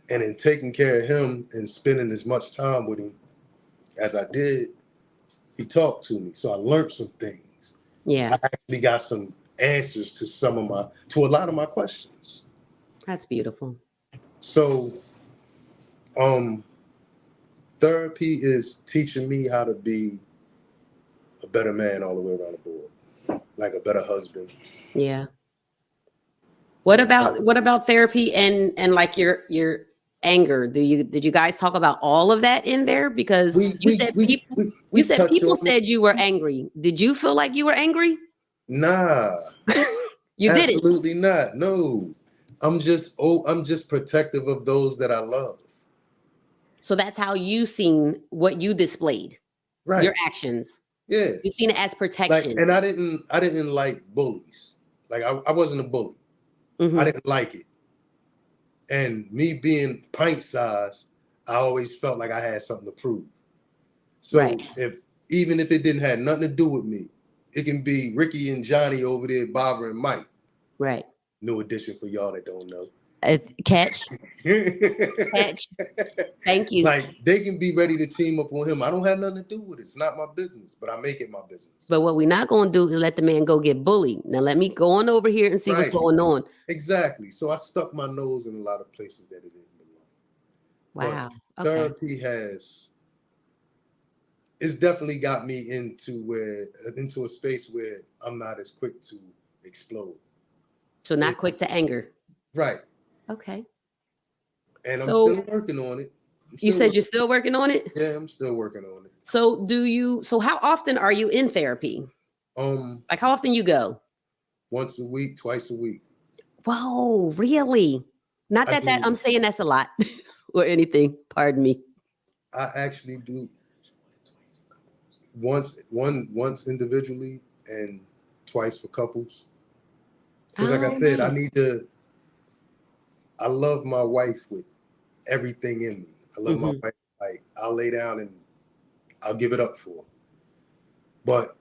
and in taking care of him and spending as much time with him as I did, he talked to me, so I learned some things. I Yeah. actually got some answers to a lot of my questions. That's beautiful. So, um, therapy is teaching me how to be a better man all the way around the board, like a better husband. Yeah. What about therapy and like your anger? Did you guys talk about all of that in there? Because We we we we, you we said touch people on it. said you were angry. Did you feel like you were angry? Nah, You didn't. absolutely not. No, I'm just protective of those that I love. So that's how you seen what you displayed, your Right. actions. Yeah. You seen it as Like, protection. and I didn't like bullies. Like I wasn't a bully. I Hmm. didn't like it. And me being pint sized, I always felt like I had something to prove. So Right. even if it didn't have nothing to do with me, it can be Ricky and Johnny over there bothering Mike. Right. New addition for y'all that don't know. Catch. Catch. Thank you. Like they can be ready to team up on him. I don't have nothing to do with it. It's not my business, but I make it my business. But what we're not going to do is let the man go get bullied. Now let me go on over here and see what's Right. going on. Exactly. So I stuck my nose in a lot of places that it didn't belong. But Wow. Okay. therapy has it's definitely got me into a space where I'm not as quick to explode. So not quick to anger. Right. Okay. And I'm So still working on it. you said you're still working on it? Yeah, I'm still working on it. So how often are you in therapy? Like how often you go? Once a week, twice a week. Whoa, really? Not I that do. I'm saying that's a lot or anything. Pardon me. I actually do once individually and twice for couples. Because like I Oh, said, nice. I love my wife with everything in me. I love my Hmm. wife. Like I'll lay down and I'll give it up for her. But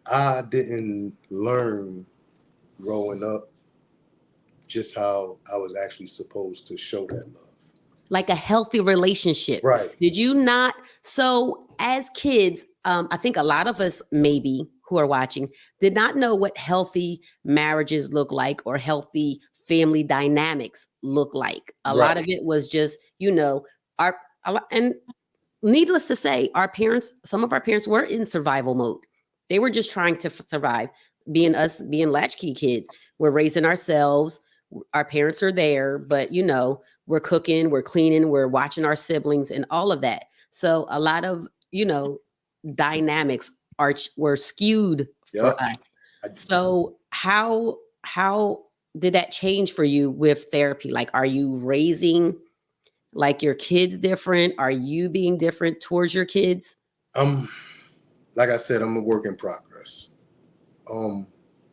I didn't learn growing up just how I was actually supposed to show that love. Like a healthy relationship. Right. Did you not? So as kids, I think a lot of us maybe who are watching did not know what healthy marriages look like or healthy family dynamics look like. A lot of Right. it was just, our and needless to say, some of our parents were in survival mode. They were just trying to survive. Being latchkey kids, we're raising ourselves. Our parents are there, but we're cooking, we're cleaning, we're watching our siblings, and all of that. So a lot of dynamics were skewed for Yep. us. So how did that change for you with therapy? Like, are you raising like your kids different? Are you being different towards your kids? I'm like I said, I'm a work in progress. Um,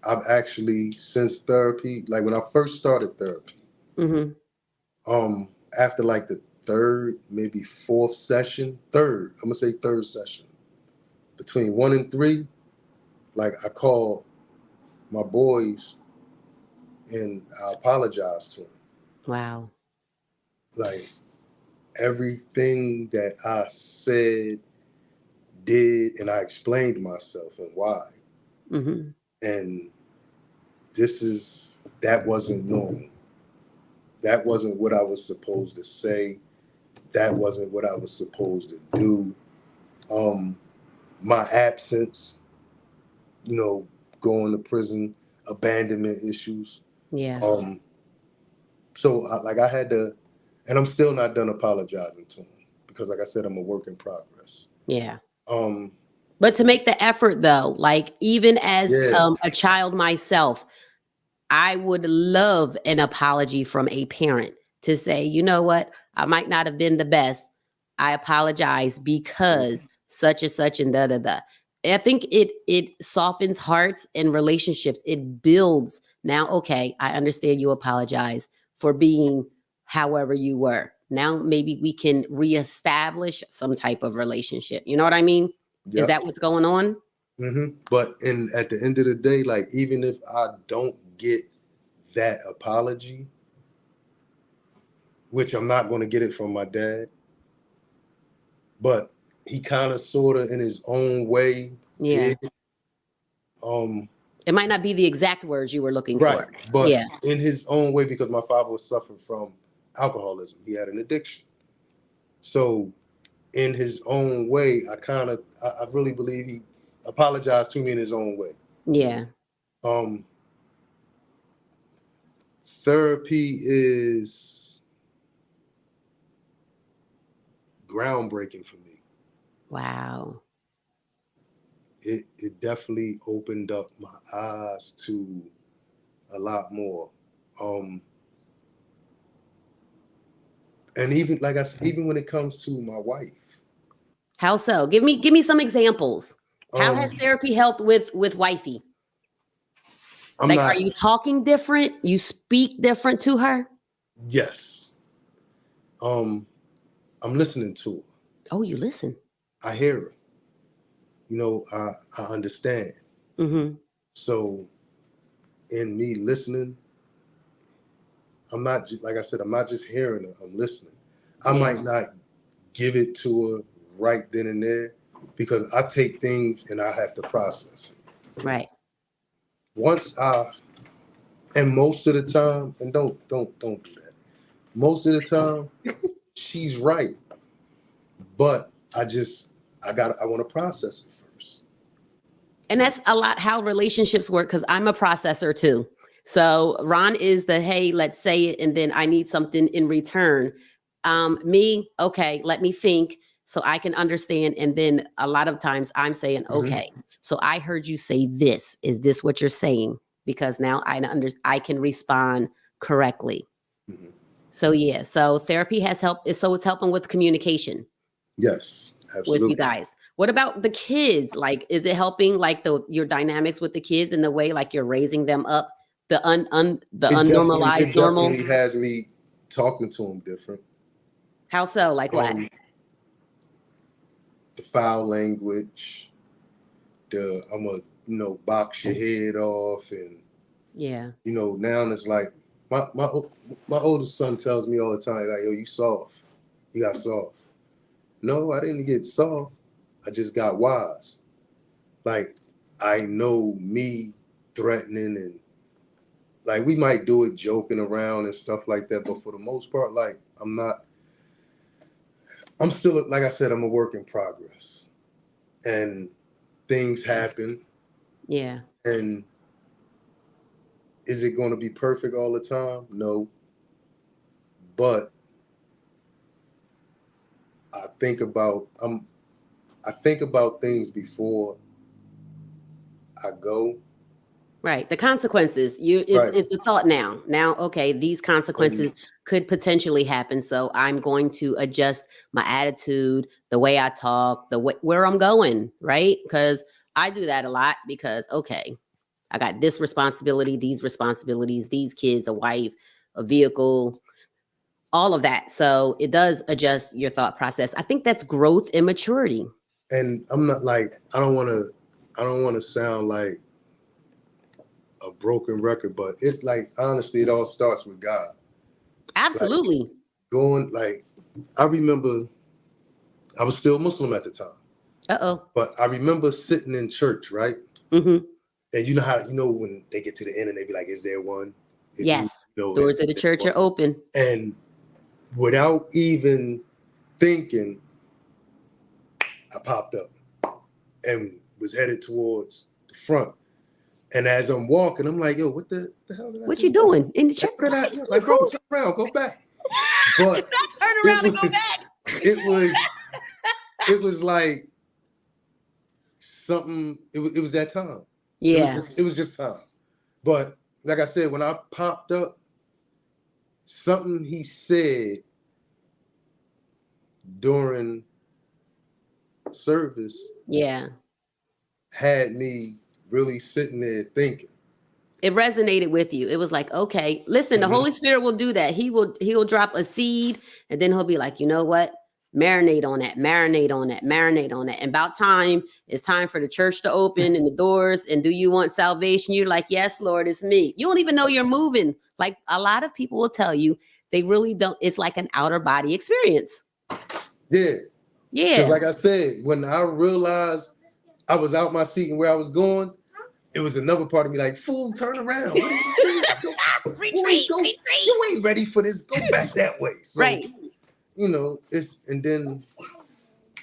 I've actually since therapy, like when I first started therapy, Mm-hmm. after like the third, maybe fourth session, I'm gonna say third session, between 1 and 3, like I called my boys and I apologized to them. Wow. Like everything that I said, did, and I explained myself and why. Mm-hmm. And that wasn't normal. That wasn't what I was supposed to say. That wasn't what I was supposed to do. Um, my absence, going to prison, abandonment issues. Yeah. Um, so I had to, and I'm still not done apologizing to him because, like I said, I'm a work in progress. Yeah. Um, But to make the effort though, like even as yeah, a child myself, I would love an apology from a parent to say, you know what, I might not have been the best. I apologize because such and such and da da da. And I think it softens hearts and relationships. It builds. Now, okay, I understand you apologize for being however you were. Now maybe we can reestablish some type of relationship. You know what I mean? Is yep. that what's going on? But at the end of the day, like even if I don't get that apology, which I'm not going to get it from my dad, but he kind of sort of in his own way Yeah. did. Um, It might not be the exact words you were looking right, for. but Yeah. in his own way, because my father was suffering from alcoholism, he had an addiction. So in his own way, I really believe he apologized to me in his own way. Yeah. Um, Therapy is groundbreaking for me. Wow. It definitely opened up my eyes to a lot more. Um, and even like I said, even when it comes to my wife, How so? Give me some examples. How um, has therapy helped with wifey? I'm Like, are not. you talking different? You speak different to her? Yes, um, I'm listening to her. Oh, you listen. I hear her. I understand. Mm-hmm. So in me listening, I'm not like I said. I'm not just hearing her. I'm listening. I Yeah. might not give it to her right then and there because I take things and I have to process it. Right. Once and most of the time, and don't do that. Most of the time, she's right, but I want to process it first. And that's a lot how relationships work, because I'm a processor too. So Ron is the, hey, let's say it, and then I need something in return. Me, okay, let me think so I can understand. And then a lot of times I'm saying, okay, so I heard you say this. Is this what you're saying? Because now I can respond correctly. Mm-hmm. So yeah, so therapy has helped. So it's helping with communication. Yes, With absolutely. you guys. What about the kids? Like, is it helping like your dynamics with the kids in the way like you're raising them up the unnormalized It normal? definitely has me talking to them different. How so? Like what? The foul language, I'm gonna box your head off, and Yeah. now it's like my oldest son tells me all the time, like, yo, you soft. You got soft. No, I didn't get soft. I just got wise. Like, I know me threatening, and like we might do it joking around and stuff like that, but for the most part, like I'm still, like I said, I'm a work in progress. And things happen. Yeah. And is it going to be perfect all the time? No. But I think about things before I go. Right. The consequences. Right. It's a thought now. Now, okay, these consequences And could potentially happen. So I'm going to adjust my attitude, the way I talk, the way where I'm going, right? Because I do that a lot because okay, I got this responsibility, these responsibilities, these kids, a wife, a vehicle, all of that. So it does adjust your thought process. I think that's growth and maturity. I'm not like, I don't want to sound like a broken record, but it, like, honestly, it all starts with God. Like, Absolutely. like, I remember I was still Muslim at the time. Uh-oh. But I remember sitting in church, right? Mm-hmm. And you know how, when they get to the end and they be like, is there one? If Yes. you know, Doors of the church are open. And without even thinking, I popped up and was headed towards the front. And as I'm walking, I'm like, yo, what the hell did I What just you doing in the church? like, bro, turn around, go back. But turn around and go back. It was like something, it was that time. Yeah. It was just time. But like I said, when I popped up, something he said during service Yeah. had me really sitting there thinking. It resonated with you. It was like, okay, listen, the Holy Spirit will do that. He'll drop a seed and then he'll be like, you know what? Marinate on that, marinate on that, marinate on that. And about time, it's time for the church to open and the doors. And do you want salvation? You're like, yes, Lord, it's me. You don't even know you're moving. Like a lot of people will tell you they really don't. It's like an outer body experience. Yeah. Yeah. Because like I said, when I realized I was out my seat and where I was going, it was another part of me like, fool, turn around. What are you doing? Retreat. You ain't ready for this. Go back that way. So, Right. and then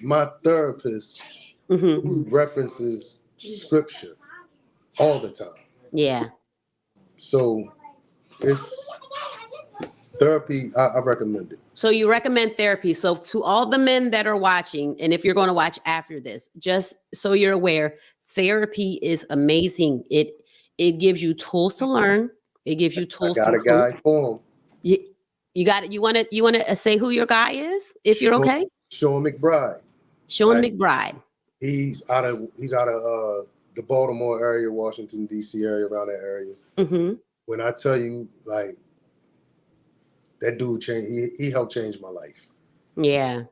my therapist references scripture all the time. Yeah. So it's therapy. I recommend it. So you recommend therapy. So to all the men that are watching, and if you're going to watch after this, just so you're aware, therapy is amazing. It gives you tools to learn. It gives you tools I got to a guy for him. You got it. You want to say who your guy is, if you're okay? Sean McBride. Sean McBride. He's out of the Baltimore area, Washington D.C. area, around that area. Mm-hmm. When I tell you, like, that dude changed. He helped change my life. Yeah.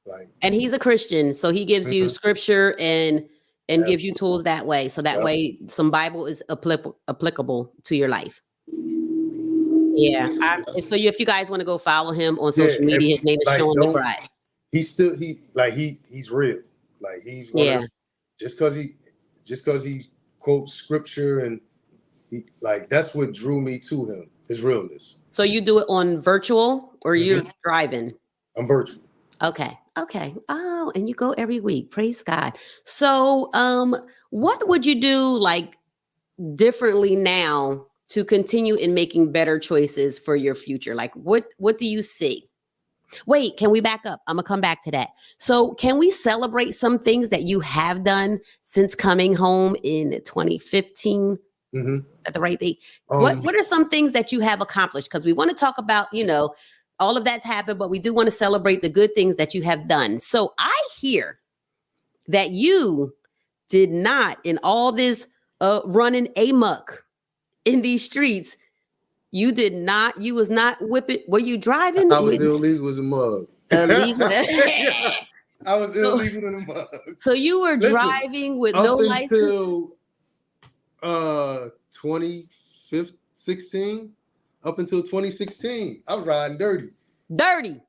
Like, and he's a Christian, so he gives you scripture and gives you tools that way. So that way, some Bible is applicable to your life. Yeah. So if you guys want to go follow him on social media, his name is Sean McBride. He's real. Like, he's one of just because he quotes scripture, and he, like, that's what drew me to him, his realness. So you do it on virtual or you're driving? I'm virtual. Okay. Okay. Oh, and you go every week. Praise God. So, what would you do like differently now to continue in making better choices for your future? Like what do you see? Wait, can we back up? I'm gonna come back to that. So, can we celebrate some things that you have done since coming home in 2015? Hmm. At the right date? Um, What are some things that you have accomplished? Because we want to talk about, all of that's happened, but we do want to celebrate the good things that you have done. So I hear that you did not, in all this running amok in these streets, you was not whipping. Were you driving I was with illegal as a mug. illegal? Yeah, I was so, illegal in a mug. so you were Listen, driving with no up license? until 2016, up until 2016, I was riding dirty. Dirty,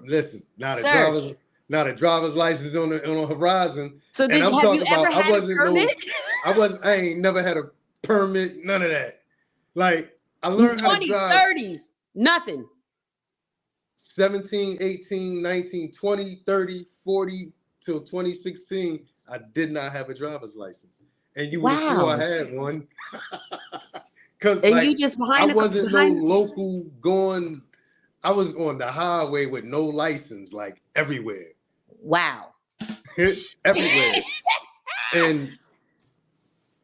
Listen, sir. not a driver's license on the horizon. So And I'm have you talking ever about had a permit? I ain't never had a permit, none of that. Like I learned how to 20s, drive 30s, nothing. 17, 18, 19, 20, 30, 40 till 2016. I did not have a driver's license. And you would have swore I Wow. had one. Cause And like you just I behind wasn't no local going. I was on the highway with no license, like everywhere. Wow. Everywhere. And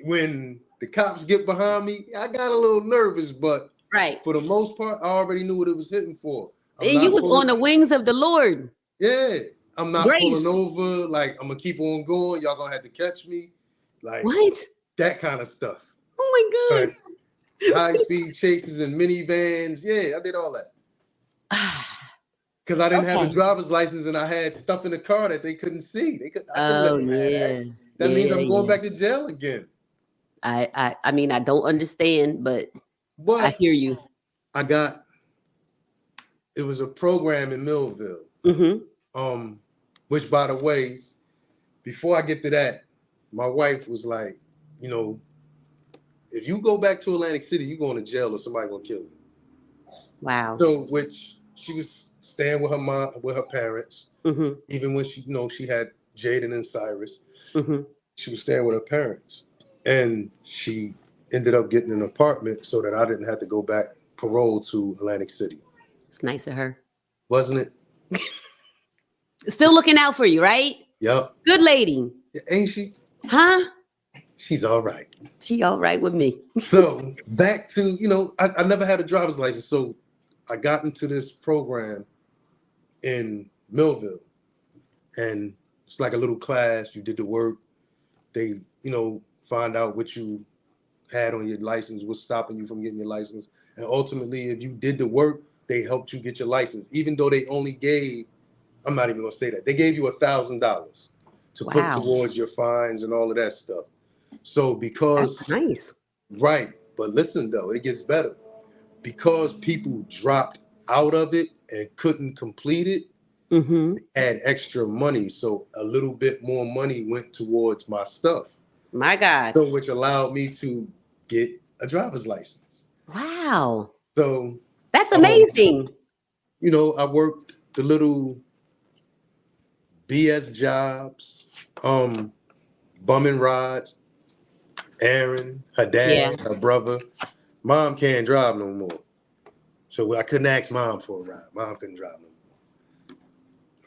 when the cops get behind me, I got a little nervous, but Right. for the most part, I already knew what it was hitting for. I'm And you not was on pulling. the wings of the Lord. Yeah, I'm not pulling Grace. over. Like I'm gonna keep on going. Y'all gonna have to catch me. Like What? that kind of stuff. Oh my But high speed chases and minivans. Yeah, I did all that. God. Because I didn't have a Okay. driver's license and I had stuff in the car that they couldn't see. I couldn't let Oh them have that. yeah. That means Yeah, I'm going yeah. back to jail again. I mean, I don't understand, but I But hear you. it was a program in Millville. Mm-hmm. Which by the way, before I get to that, my wife was like, you know, if you go back to Atlantic City, you're going to jail or somebody gonna kill you. Wow. So which she was staying with her mom, with her parents, Mm-hmm. even when she had Jaden and Cyrus. Mm-hmm. She was staying with her parents. And she ended up getting an apartment so that I didn't have to go back parole to Atlantic City. It's nice of her. Wasn't it? Still looking out for you, right? Yep. Good lady. Ain't she? Huh? She's all right. She all right with me. So back to, I never had a driver's license. So I got into this program in Millville. And it's like a little class. You did the work. They, find out what you had on your license, what's stopping you from getting your license. And ultimately, if you did the work, they helped you get your license, even though they only gave, I'm not even gonna say that, they gave you $1,000 to put Wow. towards your fines and all of that stuff. So because, That's nice. right, but listen though, it gets better. Because people dropped out of it and couldn't complete it, Mm-hmm. they had extra money. So a little bit more money went towards my stuff. My God. So which allowed me to get a driver's license. Wow. So That's amazing. I worked the little BS jobs, bumming rides. Aaron, her dad, her brother. Mom can't drive no more. So I couldn't ask mom for a ride. Mom couldn't drive no more.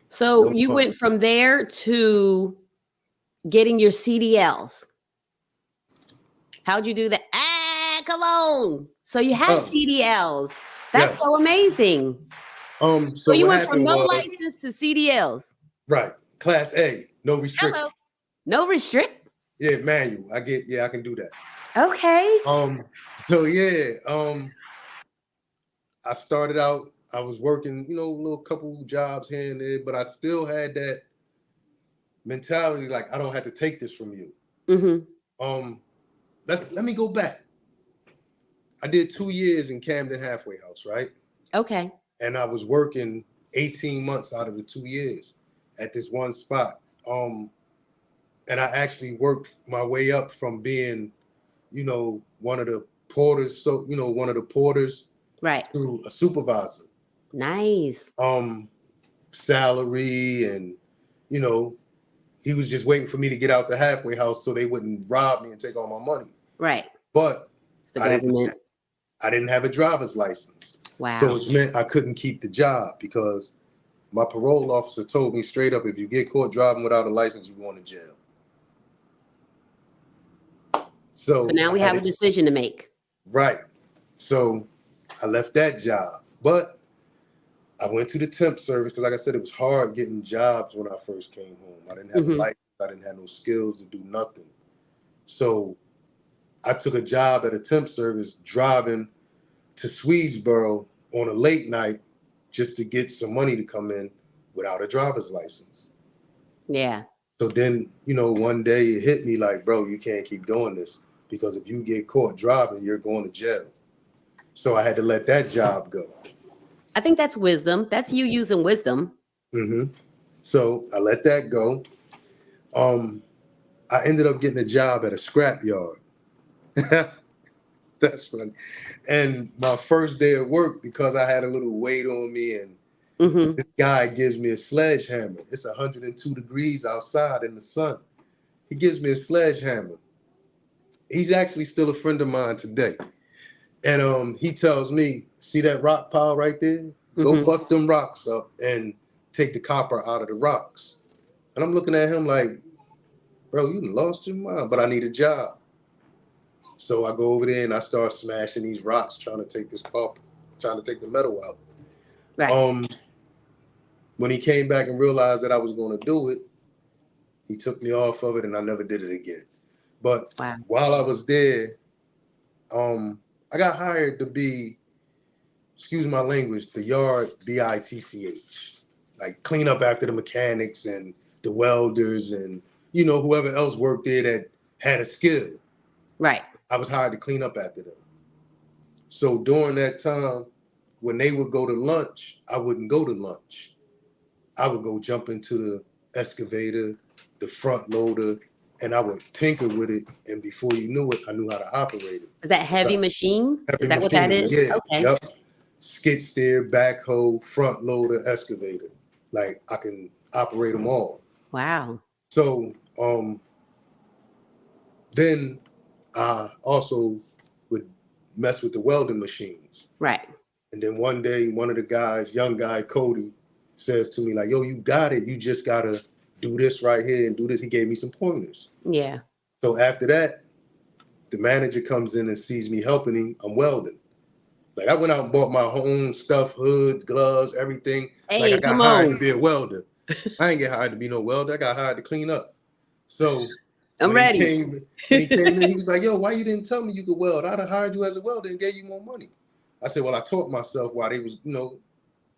So No you fun. went from there to getting your CDLs. How'd you do that? Come on. So you have CDLs. That's so amazing. So So you what went from happened no was, license to CDLs. right, class A, no restriction. Hello. No restrict. Yeah, manual. I can do that. Okay. I started out, I was working, a little couple jobs here and there, but I still had that mentality like I don't have to take this from you. Mm-hmm. Let me go back. I did 2 years in Camden Halfway House, right? Okay. And I was working 18 months out of the 2 years at this one spot. And I actually worked my way up from being, one of the porters, Right. to a supervisor. Nice. salary, and you know, he was just waiting for me to get out the halfway house so they wouldn't rob me and take all my money. Right. But It's the government. I didn't have a driver's license. Wow. So it meant I couldn't keep the job because my parole officer told me straight up, if you get caught driving without a license, you're going to jail. So now we have a decision to make. Right. So I left that job. But I went to the temp service because, like I said, it was hard getting jobs when I first came home. I didn't have a license. I didn't have no skills to do nothing. So I took a job at a temp service driving to Swedesboro on a late night just to get some money to come in without a driver's license. Yeah. So then, you know, one day it hit me like, bro, you can't keep doing this because if you get caught driving, you're going to jail. So I had to let that job go. I think that's wisdom. That's you using wisdom. Mm-hmm. So I let that go. I ended up getting a job at a scrap yard. That's funny. And my first day of work, because I had a little weight on me, and this guy gives me a sledgehammer. It's 102 degrees outside in the sun. He gives me a sledgehammer. He's actually still a friend of mine today. And he tells me, see that rock pile right there? Go bust them rocks up and take the copper out of the rocks. And I'm looking at him like, bro, you lost your mind, but I need a job. So I go over there and I start smashing these rocks, trying to take this copper, trying to take the metal out. Right. When he came back and realized that I was going to do it, he took me off of it and I never did it again. But while I was there, I got hired to be, excuse my language, the yard BITCH, like clean up after the mechanics and the welders and, you know, whoever else worked there that had a skill. Right. I was hired to clean up after them. So during that time, when they would go to lunch, I wouldn't go to lunch. I would go jump into the excavator, the front loader, and I would tinker with it. And before you knew it, I knew how to operate it. Is that heavy machine? Heavy is that what that is? Yeah. Okay. Yep. Skid steer, backhoe, front loader, excavator. Like I can operate them all. Wow. So then I also would mess with the welding machines. Right. And then one day, one of the guys, young guy, Cody, says to me like, yo, you got it. You just got to do this right here and do this. He gave me some pointers. Yeah. So after that, the manager comes in and sees me helping him. I'm welding. Like I went out and bought my own stuff, hood, gloves, everything. Hey, like I got hired to be a welder. I ain't get hired to be no welder. I got hired to clean up. So I'm ready. When he came in, he was like, yo, why you didn't tell me you could weld? I'd have hired you as a welder and gave you more money. I said, well, I taught myself while they was, you know,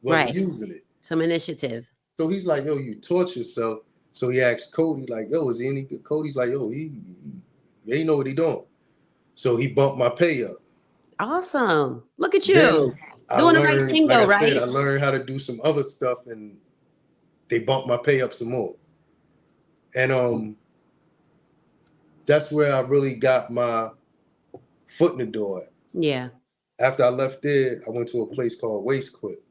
wasn't using it. Some initiative. So he's like, yo, you taught yourself. So he asked Cody, like, yo, is he any good? Cody's like, yo, he know what he doing. So he bumped my pay up. Awesome. Look at you. Doing the right thing, though, right? I learned how to do some other stuff and they bumped my pay up some more. And that's where I really got my foot in the door. Yeah. After I left there, I went to a place called Waste Quit.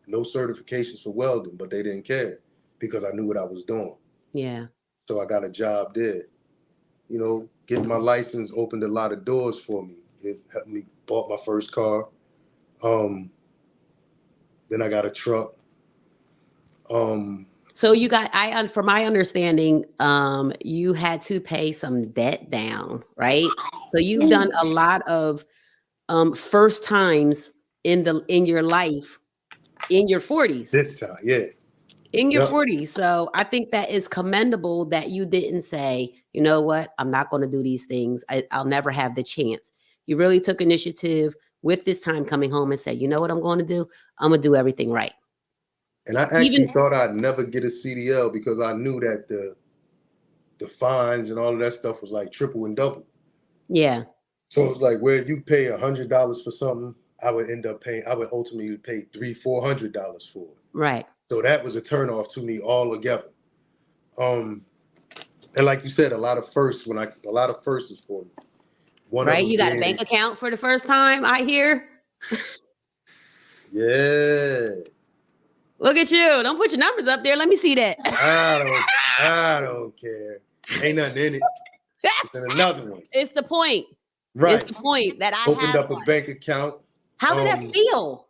No certifications for welding, but they didn't care because I knew what I was doing. Yeah. So I got a job there. You know, getting my license opened a lot of doors for me. It helped me bought my first car. Then I got a truck. So you got, from my understanding, you had to pay some debt down, right? So you've done a lot of first times in your life in your 40s. This time, yeah. In your 40s. So I think that is commendable that you didn't say, you know what, I'm not going to do these things. I'll never have the chance. You really took initiative with this time coming home and said, you know what I'm going to do? I'm going to do everything right. And I actually thought I'd never get a CDL because I knew that the fines and all of that stuff was like triple and double. Yeah. So it was like where you pay $100 for something, I would ultimately pay $300-$400 for it. Right. So that was a turnoff to me altogether. And like you said, a lot of firsts for me. Right. You got a bank account for the first time, I hear. Yeah. Look at you. Don't put your numbers up there. Let me see that. I don't care. Ain't nothing in it. It's in another one. It's the point. Right. It's the point that I Opened have up a one. bank account. How did that feel?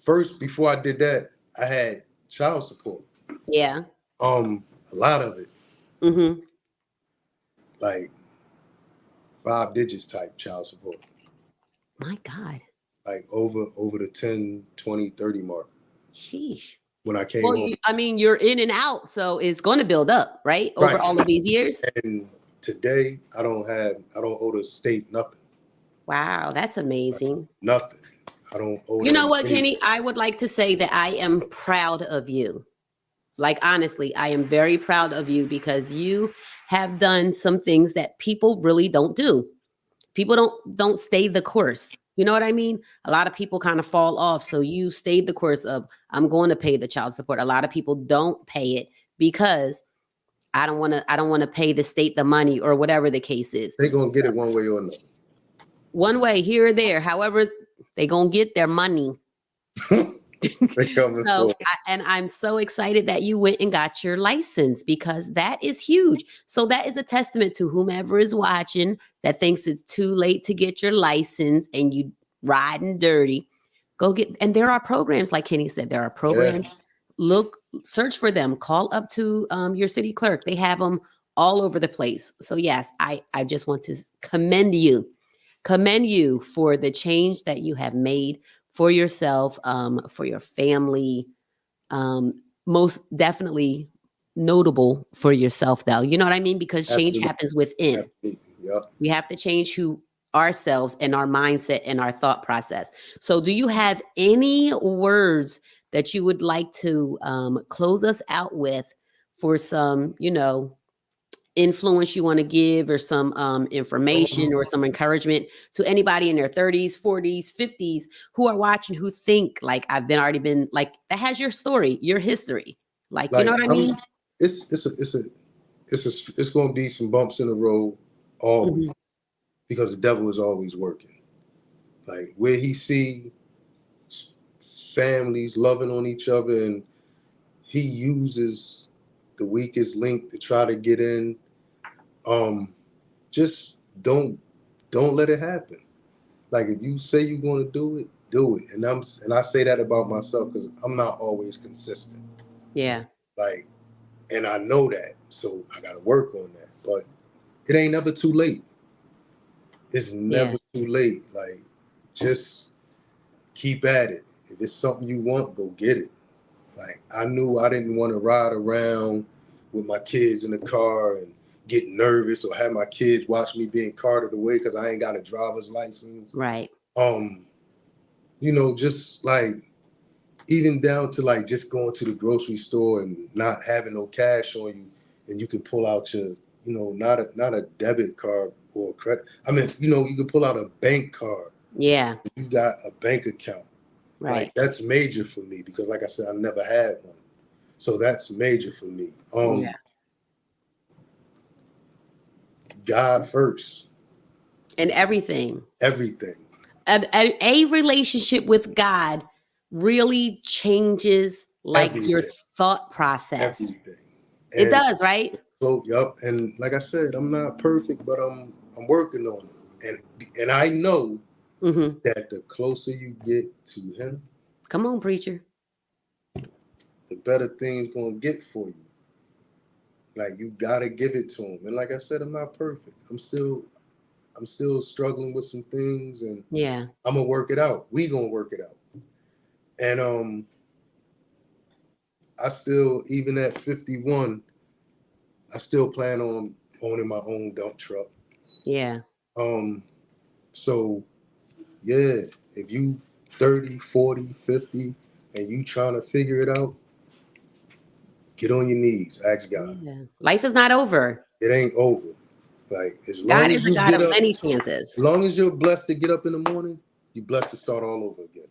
First, before I did that, I had child support. Yeah. A lot of it. Mm-hmm. Like 5 digits type child support. My God. Like over the 10, 20, 30 mark. Sheesh. When I came home. I mean, you're in and out, so it's going to build up, right? Over all of these years. And today, I don't owe the state nothing. Wow, that's amazing. Like, nothing. I don't owe. You know what, Kenny? I would like to say that I am proud of you. Like, honestly, I am very proud of you because you have done some things that people really don't do. People don't stay the course. You know what I mean? A lot of people kind of fall off. So you stayed the course of, I'm going to pay the child support. A lot of people don't pay it because I don't want to pay the state the money or whatever the case is. They're going to get it one way or another. One way, here or there. However, they're going to get their money. And I'm so excited that you went and got your license because that is huge. So that is a testament to whomever is watching that thinks it's too late to get your license and you riding dirty. Go get, and there are programs like Kenny said, there are programs. Yeah. Search for them. Call up to your city clerk. They have them all over the place. So yes, I just want to commend you for the change that you have made for yourself, for your family, most definitely notable for yourself, though. You know what I mean? Because change happens within. Yep. We have to change ourselves and our mindset and our thought process. So do you have any words that you would like to close us out with for some, influence you want to give or some information or some encouragement to anybody in their 30s, 40s, 50s who are watching, who think like already been like that has your story, your history. Like you know what I mean? It's going to be some bumps in the road always because the devil is always working. Like where he see families loving on each other and he uses the weakest link to try to get in. Just don't let it happen. Like if you say you're going to do it, do it. And I say that about myself because I'm not always consistent. Yeah. Like, and I know that, so I got to work on that. But it ain't never too late. It's never too late. Like, just keep at it. If it's something you want, go get it. Like I knew I didn't want to ride around with my kids in the car and get nervous or have my kids watch me being carted away because I ain't got a driver's license. Right. Just like even down to like just going to the grocery store and not having no cash on you and you can pull out your, not a debit card or credit. I mean, you can pull out a bank card. Yeah. You got a bank account. Right. Like, that's major for me because like I said, I never had one. So that's major for me. God first. And everything. Everything. A relationship with God really changes your thought process. Everything. It does, right? So, yep. And like I said, I'm not perfect, but I'm working on it. And I know that the closer you get to him, come on, preacher, the better things gonna get for you. Like you gotta give it to him. And like I said, I'm not perfect. I'm still struggling with some things, and I'm gonna work it out. We gonna work it out. And I still, even at 51, I still plan on owning my own dump truck. Yeah. So yeah, if you 30, 40, 50, and you trying to figure it out, get on your knees, ask God. Yeah. Life is not over. It ain't over. Like as long God as is you a God get of up, many chances. as long as you're blessed to get up in the morning, you're blessed to start all over again.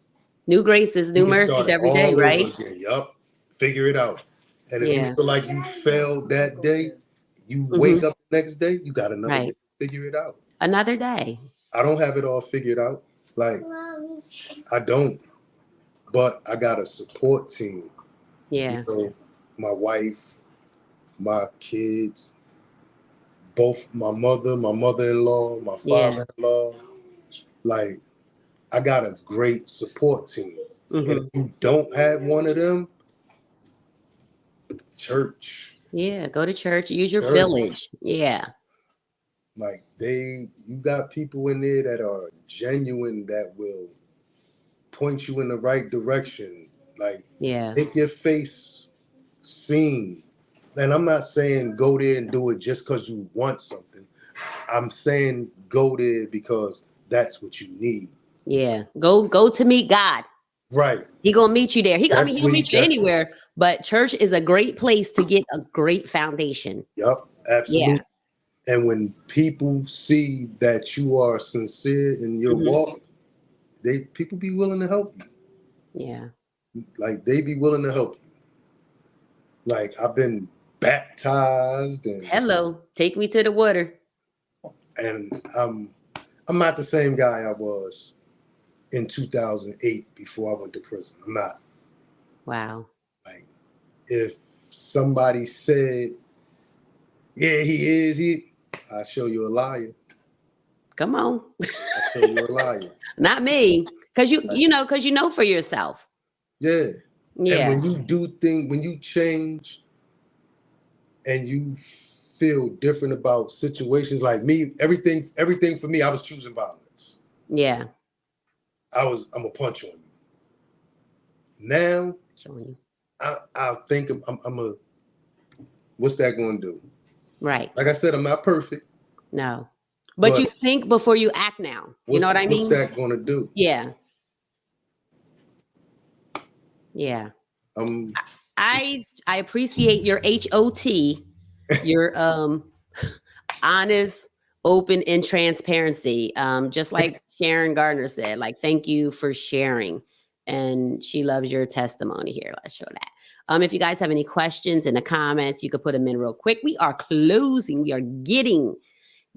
New graces, new mercies every day, right? Yup. Figure it out. And if you feel like you failed that day, you wake up the next day, you got another day to figure it out. Another day. I don't have it all figured out. Like, I don't. but I got a support team. Yeah. You know, my wife, my kids, both my mother-in-law, my Yeah. father-in-law. Like, I got a great support team. And if Hmm. you don't have one of them, church. Yeah. Go to church. Use your Church. village. Yeah. Like, you got people in there that are genuine, that will point you in the right direction. Like, Yeah. make your face seen. And I'm not saying go there and do it just because you want something. I'm saying go there because that's what you need. Yeah. Go to meet God. Right. He gonna meet you there. I mean, That's he'll where you, meet you that's, anywhere, but church is a great place to get a great foundation. yep, Yeah. absolutely. And when people see that you are sincere in your Hmm. walk, people be willing to help you. Yeah. Like, they be willing to help you. Like, I've been baptized Hello. Take me to the water. and I'm not the same guy I was in 2008 before I went to prison. I'm not. Wow. Like, if somebody said, yeah, he is, I show you a liar. Come on. I show you a liar. Not me. Cause Like, because you know for yourself. yeah. And Yeah. when you do things, when you change and you feel different about situations, like me, everything for me, I was choosing violence. Yeah. I'm gonna punch on you. Now, Showing you. I think I'm a. What's that going to do? Right. Like I said, I'm not perfect, No. But but you think before you act now. You know what I what's mean? that going to do? Yeah. Yeah. Um, I appreciate your HOT, your honest, open, and transparency. Just like Sharon Gardner said, like, thank you for sharing. And she loves your testimony here. Let's show that. If you guys have any questions in the comments, you could put them in real quick. We are closing. We are getting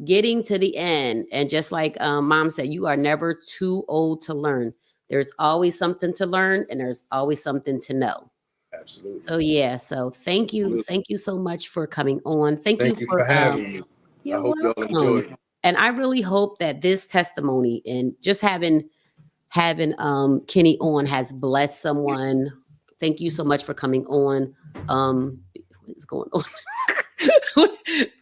to the end. And just like Mom said, you are never too old to learn. There's always something to learn, and there's always something to know. absolutely. So yeah, so thank you so much for coming on. Thank you Thank you for for having me. I you're hope y'all welcome. enjoy it. And I really hope that this testimony and just having Kenny on has blessed someone. Thank you so much for coming on. What is going on?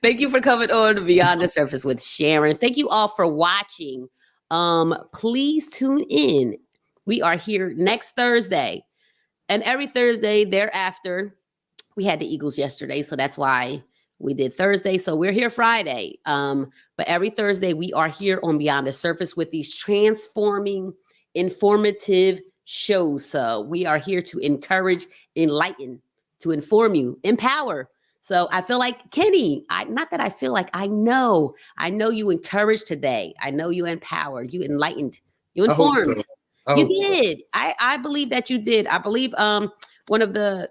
Thank you for coming on Beyond the Surface with Sharen. Thank you all for watching. Please tune in. We are here next Thursday. And every Thursday thereafter, we had the Eagles yesterday, so that's why we did Thursday. So we're here Friday. But every Thursday we are here on Beyond the Surface with these transforming, informative shows. So we are here to encourage, enlighten, to inform you, empower. So I feel like Kenny, not that I feel like I know you encouraged today. I know you empowered, you enlightened, you I hope informed. so. I You hope so. did. I believe that you did. I believe one of the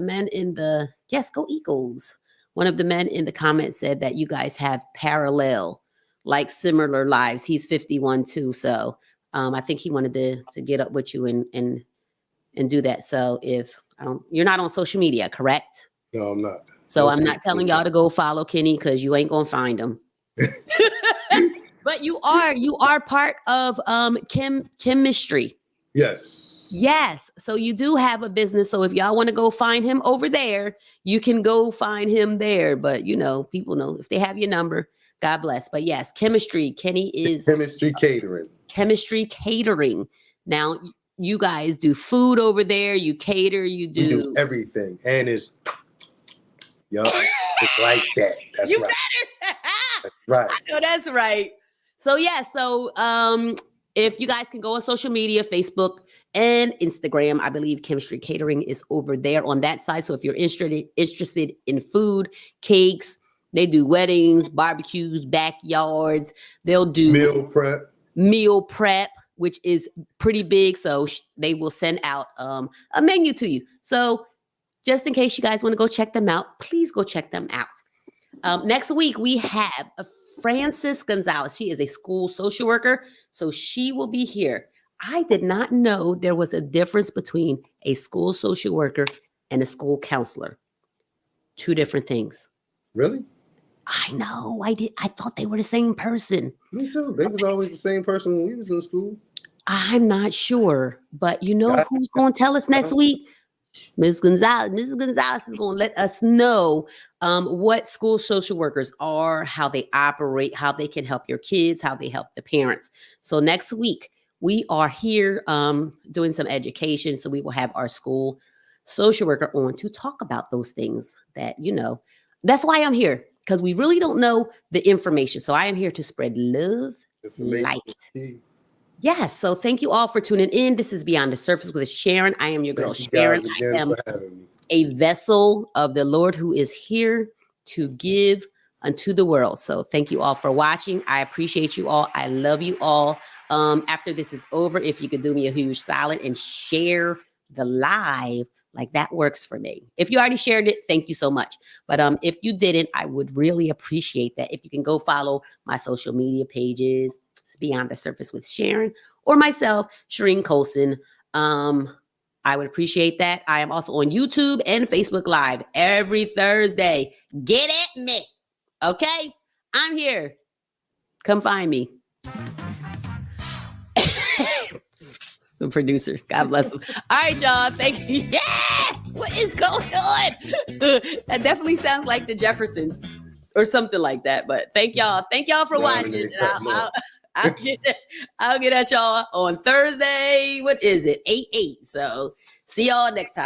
men in the yes, go Eagles. One of the men in the comments said that you guys have parallel, like similar lives. He's 51 too, so I think he wanted to get up with you and do that. So if you're not on social media, correct? No, I'm not. So No I'm not telling y'all to go follow Kenny because you ain't gonna find him. But you are part of chemistry. Yes. Yes. So you do have a business. So if y'all want to go find him over there, you can go find him there. But people know if they have your number, God bless. But yes, chemistry. Kenny is Chemistry catering. chemistry catering. Now you guys do food over there. You cater. You We do. do everything. And it's it's like that. That's You right. better. That's right. I know that's right. So yeah, if you guys can go on social media, Facebook and Instagram, I believe Chemistry Catering is over there on that side. So if you're interested in food, cakes, they do weddings, barbecues, backyards. They'll do meal prep, which is pretty big. So they will send out a menu to you. So just in case you guys want to go check them out, please go check them out. Next week, we have Frances Gonzalez. She is a school social worker, so she will be here. I did not know there was a difference between a school social worker and a school counselor. Two different things. Really? I know. I did. I thought they were the same person. Me too. They was always the same person when we was in school. I'm not sure, but you know God. who's going to tell us next week? Ms. Gonzalez. Mrs. Gonzalez is going to let us know what school social workers are, how they operate, how they can help your kids, how they help the parents. So next week, we are here doing some education. So we will have our school social worker on to talk about those things that, you know, that's why I'm here, because we really don't know the information. So I am here to spread love, light. Yes. So thank you all for tuning in. This is Beyond the Surface with Sharen. I am your girl, Thank you Sharen. guys I again am for having me. a vessel of the Lord who is here to give unto the world. So thank you all for watching. I appreciate you all. I love you all. After this is over, if you could do me a huge solid and share the live, like that works for me. If you already shared it, thank you so much. But if you didn't, I would really appreciate that. If you can go follow my social media pages, it's Beyond the Surface with Sharen, or myself, Sharen Colson. I would appreciate that. I am also on YouTube and Facebook Live every Thursday. Get at me. Okay? I'm here. Come find me. The producer. God bless him. All right, y'all. Thank you. Yeah! What is going on? That definitely sounds like the Jeffersons or something like that. But thank y'all. Thank y'all for watching. I'll get at y'all on Thursday. What is it? 8/8. So see y'all next time.